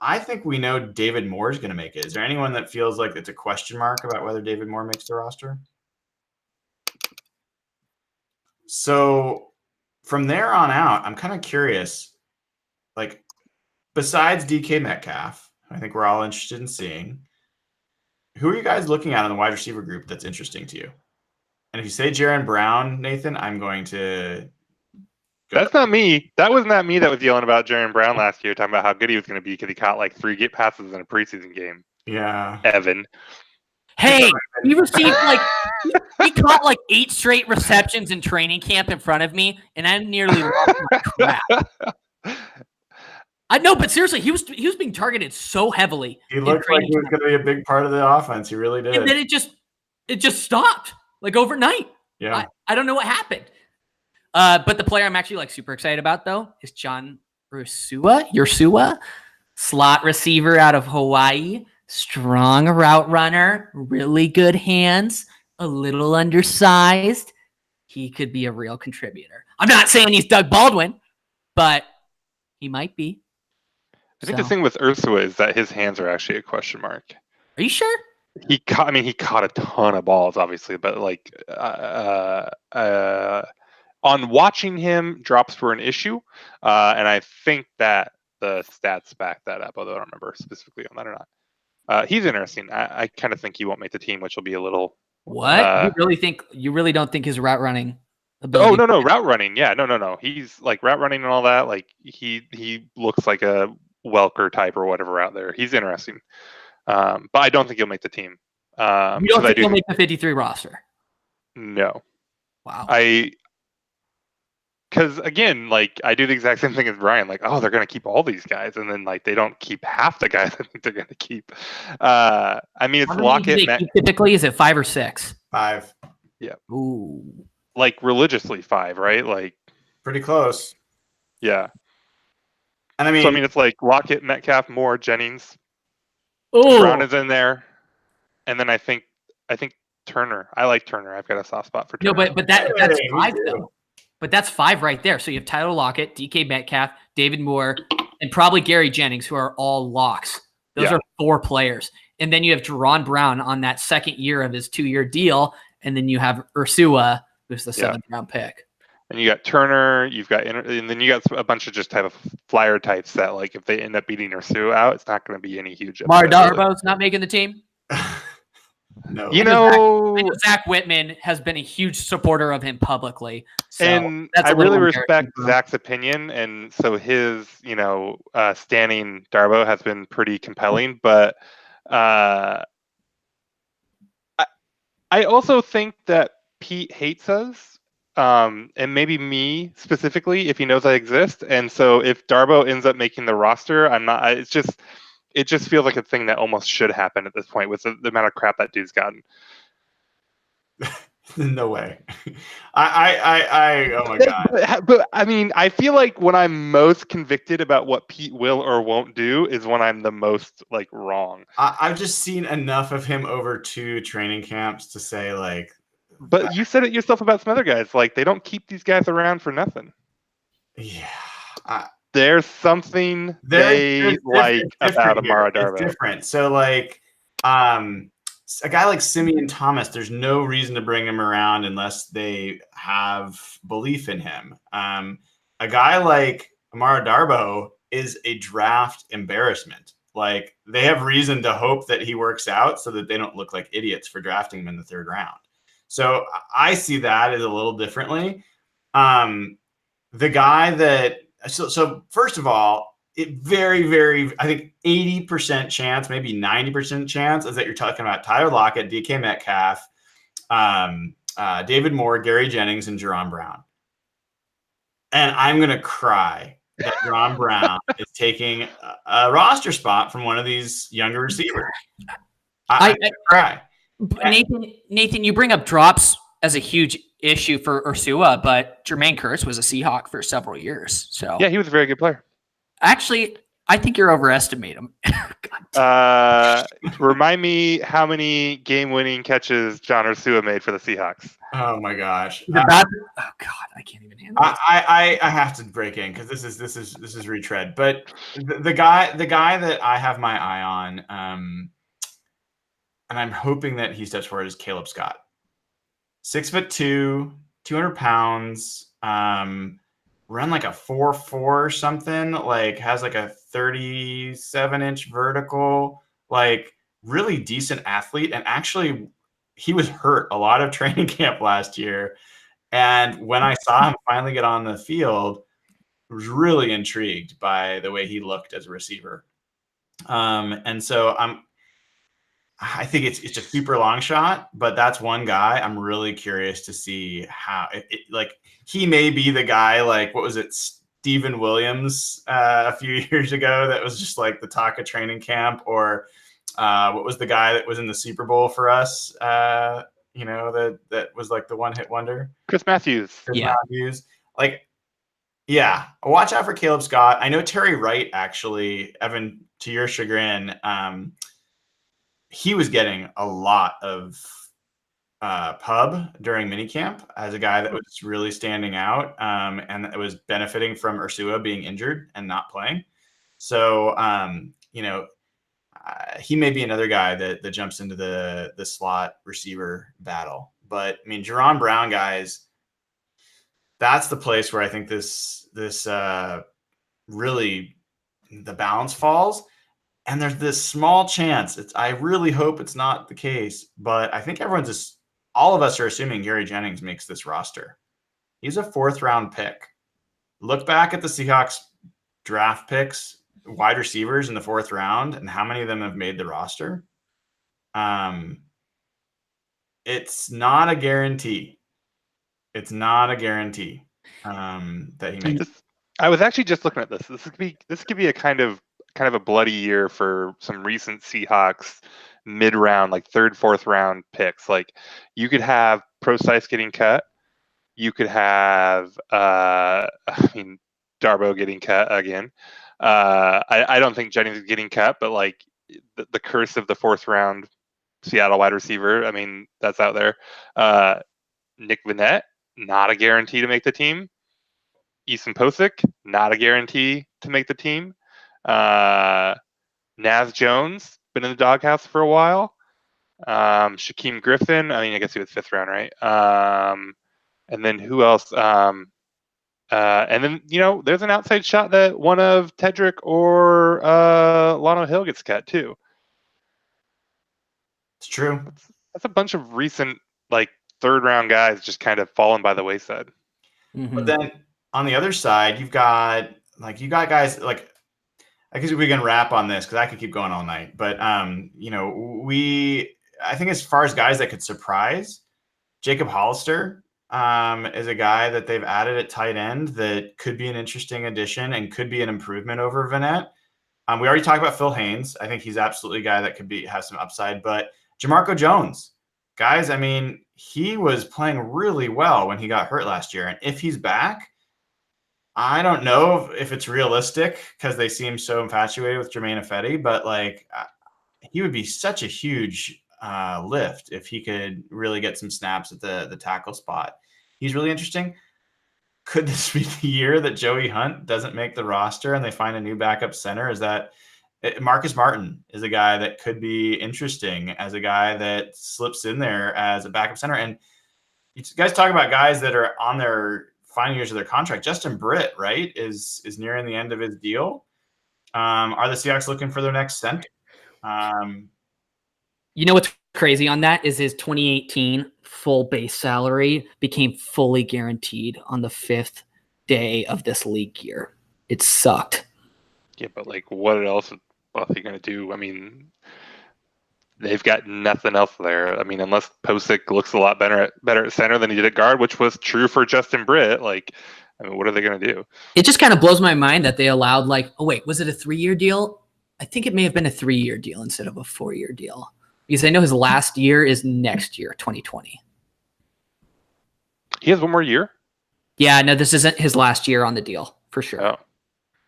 I think we know David Moore is going to make it. Is there anyone that feels like it's a question mark about whether David Moore makes the roster? So from there on out, I'm kind of curious, like besides DK Metcalf, I think we're all interested in seeing, who are you guys looking at in the wide receiver group that's interesting to you? And if you say Jaron Brown, Nathan, I'm going to go. That's not me. That was not me that was yelling about Jaron Brown last year, talking about how good he was going to be because he caught like 3 passes in a preseason game. Yeah. Evan. Hey, he received like he caught like 8 straight receptions in training camp in front of me, and I nearly lost my crap. I know, but seriously, he was being targeted so heavily. He looked like he was going to be a big part of the offense. He really did. And then it just stopped like overnight. Yeah. I don't know what happened. But the player I'm actually like super excited about though is John Ursua, slot receiver out of Hawaii, strong route runner, really good hands, a little undersized. He could be a real contributor. I'm not saying he's Doug Baldwin, but he might be. I think the thing with Ursula is that his hands are actually a question mark. Are you sure? He caught a ton of balls, obviously, but like on watching him, drops were an issue, and I think that the stats back that up, although I don't remember specifically on that or not. He's interesting. I kind of think he won't make the team, which will be a little. What? You really don't think his route running ability? Oh no, route running. Yeah, no. He's like route running and all that. Like he looks like a Welker type or whatever out there. He's interesting, but I don't think he'll make the team. You don't think he'll make the 53 roster? No. Wow. Because again, like I do the exact same thing as Brian. Like, oh, they're going to keep all these guys, and then like they don't keep half the guys I think they're going to keep. I mean, it's Lockett. Typically, is it 5 or 6? 5. Yeah. Ooh. Like religiously 5, right? Like pretty close. Yeah. And I mean, so I mean, it's like Lockett, Metcalf, Moore, Jennings. Oh, Brown is in there, and then I think Turner. I like Turner. I've got a soft spot for Turner. No, but that's 5 though. But that's 5 right there. So you have Tyler Lockett, DK Metcalf, David Moore, and probably Gary Jennings, who are all locks. Those are 4 players. And then you have Jaron Brown on that second year of his 2-year deal. And then you have Ursua, who's the 7th round pick. And you got Turner, and then you got a bunch of just type of flyer types that, like, if they end up beating Ursua out, it's not going to be any huge. Amari Darbo's not making the team. No, I know Zach Whitman has been a huge supporter of him publicly, so and I really respect Zach's opinion, and so his, standing Darbo has been pretty compelling. But I also think that Pete hates us, and maybe me specifically if he knows I exist. And so if Darbo ends up making the roster, I'm not. It just feels like a thing that almost should happen at this point with the amount of crap that dude's gotten. No way. Oh my God. But I mean, I feel like when I'm most convicted about what Pete will or won't do is when I'm the most like wrong. I've just seen enough of him over 2 training camps to say like. But you said it yourself about some other guys. Like they don't keep these guys around for nothing. Yeah. There's something they like about Amara Darbo. It's different. So, like, a guy like Simeon Thomas, there's no reason to bring him around unless they have belief in him. A guy like Amara Darbo is a draft embarrassment. Like, they have reason to hope that he works out so that they don't look like idiots for drafting him in the 3rd round. So, I see that as a little differently. The guy that So first of all, it very, very, I think 80% chance, maybe 90% chance is that you're talking about Tyler Lockett, DK Metcalf, David Moore, Gary Jennings, and Jaron Brown. And I'm going to cry that Jaron Brown is taking a roster spot from one of these younger receivers. I cry. Nathan, you bring up drops as a huge issue for Ursua, but Jermaine Kearse was a Seahawk for several years. So yeah, he was a very good player. Actually, I think you're overestimating him. Remind me how many game-winning catches John Ursua made for the Seahawks. Oh my gosh! Oh God, I can't even handle it. I have to break in because this is retread. But the guy that I have my eye on, and I'm hoping that he steps forward is Caleb Scott. 6'2", 200 pounds, run like a 4.4 or something, like has like a 37-inch vertical, like really decent athlete. And actually he was hurt a lot of training camp last year. And when I saw him finally get on the field, I was really intrigued by the way he looked as a receiver. And so I think it's a super long shot, but that's one guy I'm really curious to see how like he may be the guy, like, what was it, Steven Williams a few years ago that was just like the talk of training camp, or what was the guy that was in the Super Bowl for us? That was like the one hit wonder. Chris Matthews. Matthews. Like, yeah, watch out for Caleb Scott. I know Terry Wright, actually, Evan, to your chagrin, he was getting a lot of pub during minicamp as a guy that was really standing out, and it was benefiting from Ursua being injured and not playing. So, he may be another guy that jumps into the slot receiver battle. But I mean, Jerron Brown, guys, that's the place where I think this really the balance falls. And there's this small chance. I really hope it's not the case, but I think all of us are assuming Gary Jennings makes this roster. He's a 4th-round pick. Look back at the Seahawks draft picks, wide receivers in the 4th round, and how many of them have made the roster. It's not a guarantee. It's not a guarantee that he makes. I was actually just looking at this. This could be a kind of a bloody year for some recent Seahawks mid-round, like 3rd, 4th round picks. Like, you could have Procise getting cut. You could have, Darbo getting cut again. I don't think Jennings is getting cut, but like the curse of the 4th round Seattle wide receiver, I mean, that's out there. Nick Vannett, not a guarantee to make the team. Eason Posick, not a guarantee to make the team. Naz Jones, been in the doghouse for a while. Shaquem Griffin, I mean, I guess he was 5th round, right? And then who else? And then, there's an outside shot that one of Tedrick or Lano Hill gets cut too. It's true. That's a bunch of recent, like, 3rd round guys just kind of fallen by the wayside. Mm-hmm. But then on the other side, you got guys like, I guess we can wrap on this because I could keep going all night. But I think as far as guys that could surprise, Jacob Hollister is a guy that they've added at tight end that could be an interesting addition and could be an improvement over Vannett. We already talked about Phil Haynes. I think he's absolutely a guy that could have some upside. But Jamarco Jones, guys, I mean, he was playing really well when he got hurt last year. And if he's back, I don't know if it's realistic because they seem so infatuated with Jermaine Ifedi, but like he would be such a huge lift if he could really get some snaps at the tackle spot. He's really interesting. Could this be the year that Joey Hunt doesn't make the roster and they find a new backup center? Is that Marcus Martin is a guy that could be interesting as a guy that slips in there as a backup center? And you guys talk about guys that are on their final years of their contract. Justin Britt, right, is nearing the end of his deal. Are the Seahawks looking for their next center? What's crazy on that is his 2018 full base salary became fully guaranteed on the 5th day of this league year. It sucked. Yeah, but like, what else are they going to do? I mean, they've got nothing else there. I mean, unless Posick looks a lot better at center than he did at guard, which was true for Justin Britt. Like, I mean, what are they going to do? It just kind of blows my mind that they allowed, like, oh wait, was it a 3-year deal? I think it may have been a 3-year deal instead of a 4-year deal. Because I know his last year is next year, 2020. He has one more year? Yeah, no, this isn't his last year on the deal, for sure. Oh.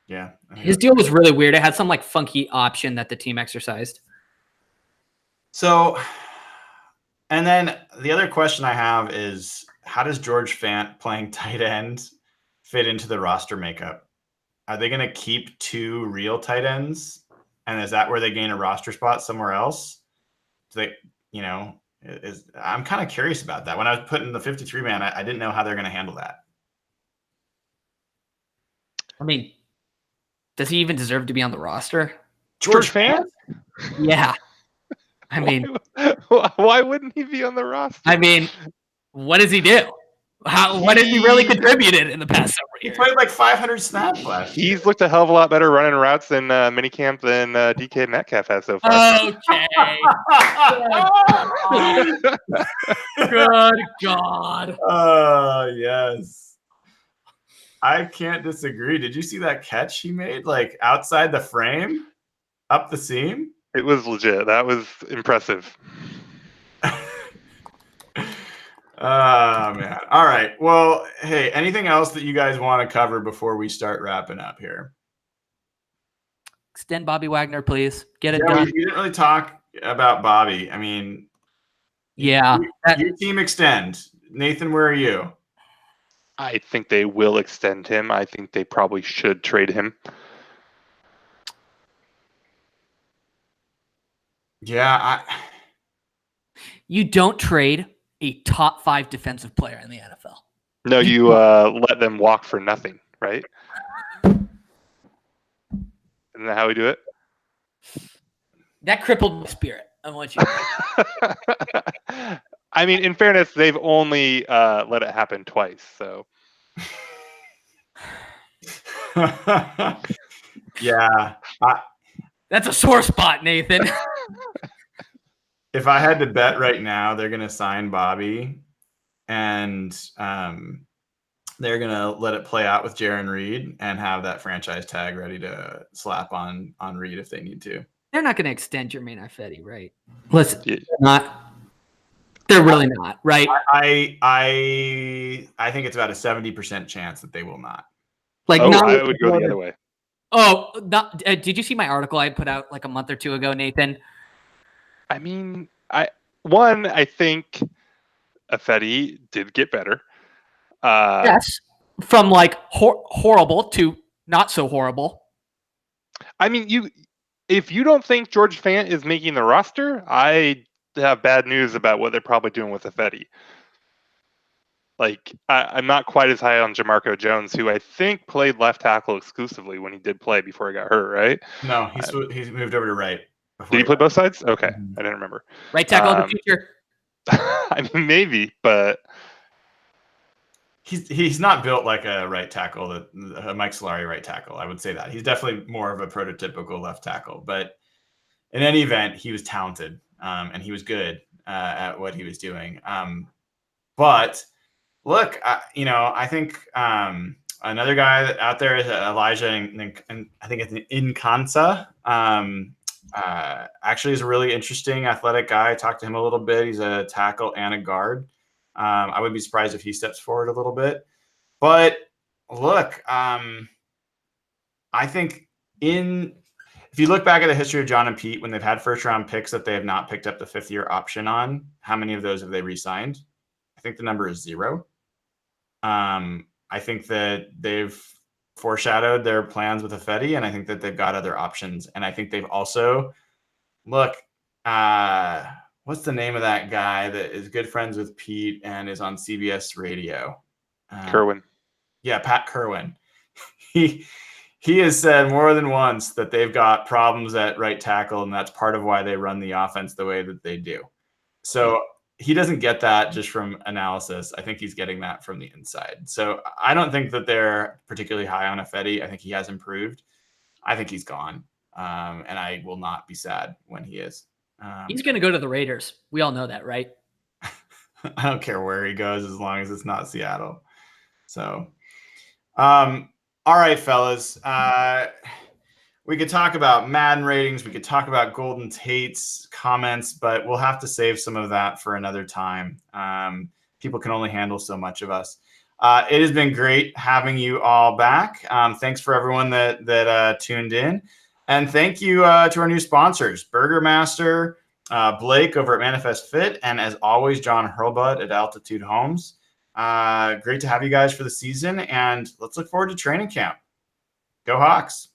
Yeah. His deal was really weird. It had some like funky option that the team exercised. So, and then the other question I have is, how does George Fant playing tight end fit into the roster makeup? Are they going to keep 2 real tight ends? And is that where they gain a roster spot somewhere else? Do they, I'm kind of curious about that. When I was putting the 53 man, I didn't know how they're going to handle that. I mean, does he even deserve to be on the roster? George Fant? Yeah. I mean, why wouldn't he be on the roster? I mean, what does he do? What has he really contributed in the past several He years? played like 500 snaps last year. He's looked a hell of a lot better running routes in minicamp than DK Metcalf has so far. Okay. Good God. Yes. I can't disagree. Did you see that catch he made? Like outside the frame? Up the seam? It was legit. That was impressive. Oh, man. All right. Well, hey, anything else that you guys want to cover before we start wrapping up here? Extend Bobby Wagner, please. Get it Yeah, done. we didn't really talk about Bobby. I mean, Yeah. your team extend. Nathan, where are you? I think they will extend him. I think they probably should trade him. Yeah, You don't trade a top 5 defensive player in the NFL. No, you let them walk for nothing, right? Isn't that how we do it? That crippled my spirit. I want you to I mean, in fairness, they've only let it happen twice. So, yeah. That's a sore spot, Nathan. If I had to bet right now, they're going to sign Bobby, and they're going to let it play out with Jaron Reed and have that franchise tag ready to slap on Reed if they need to. They're not going to extend Jermaine Ifedi, right? Listen, Yeah. they're really not, right? I think it's about a 70% chance that they will not. Like, I would go the other way. Oh, did you see my article I put out like a month or two ago, Nathan? I mean, I think Ifedi did get better. Yes, from like horrible to not so horrible. I mean, if you don't think George Fant is making the roster, I have bad news about what they're probably doing with Ifedi. Like, I'm not quite as high on Jamarco Jones, who I think played left tackle exclusively when he did play before he got hurt, right? No, he's moved over to right. Did he play both sides? Okay, I didn't remember. Right tackle of the future. I mean, maybe, but he's not built like a right tackle, a Mike Solari right tackle. I would say that he's definitely more of a prototypical left tackle. But in any event, he was talented and he was good at what he was doing. But look, I think another guy out there is Elijah, and I think it's Incansa. Actually, is a really interesting athletic guy. I talked to him a little bit. He's a tackle and a guard. I would be surprised if he steps forward a little bit. But look, I think if you look back at the history of John and Pete, when they've had first-round picks that they have not picked up the fifth-year option on, how many of those have they re-signed? I think the number is 0. I think that they've foreshadowed their plans with Ifedi, and I think that they've got other options. And I think they've also what's the name of that guy that is good friends with Pete and is on CBS radio? Kerwin. Yeah, Pat Kerwin. He has said more than once that they've got problems at right tackle, and that's part of why they run the offense the way that they do. So he doesn't get that just from analysis. I think he's getting that from the inside. So I don't think that they're particularly high on Ifedi. I think he has improved. I think he's gone. And I will not be sad when he is. He's going to go to the Raiders. We all know that, right? I don't care where he goes as long as it's not Seattle. So, all right, fellas. We could talk about Madden ratings. We could talk about Golden Tate's comments, but we'll have to save some of that for another time. People can only handle so much of us. It has been great having you all back. Thanks for everyone that tuned in. And thank you to our new sponsors, Burger Master, Blake over at Manifest Fit, and as always, John Hurlbut at Altitude Homes. Great to have you guys for the season, and let's look forward to training camp. Go Hawks.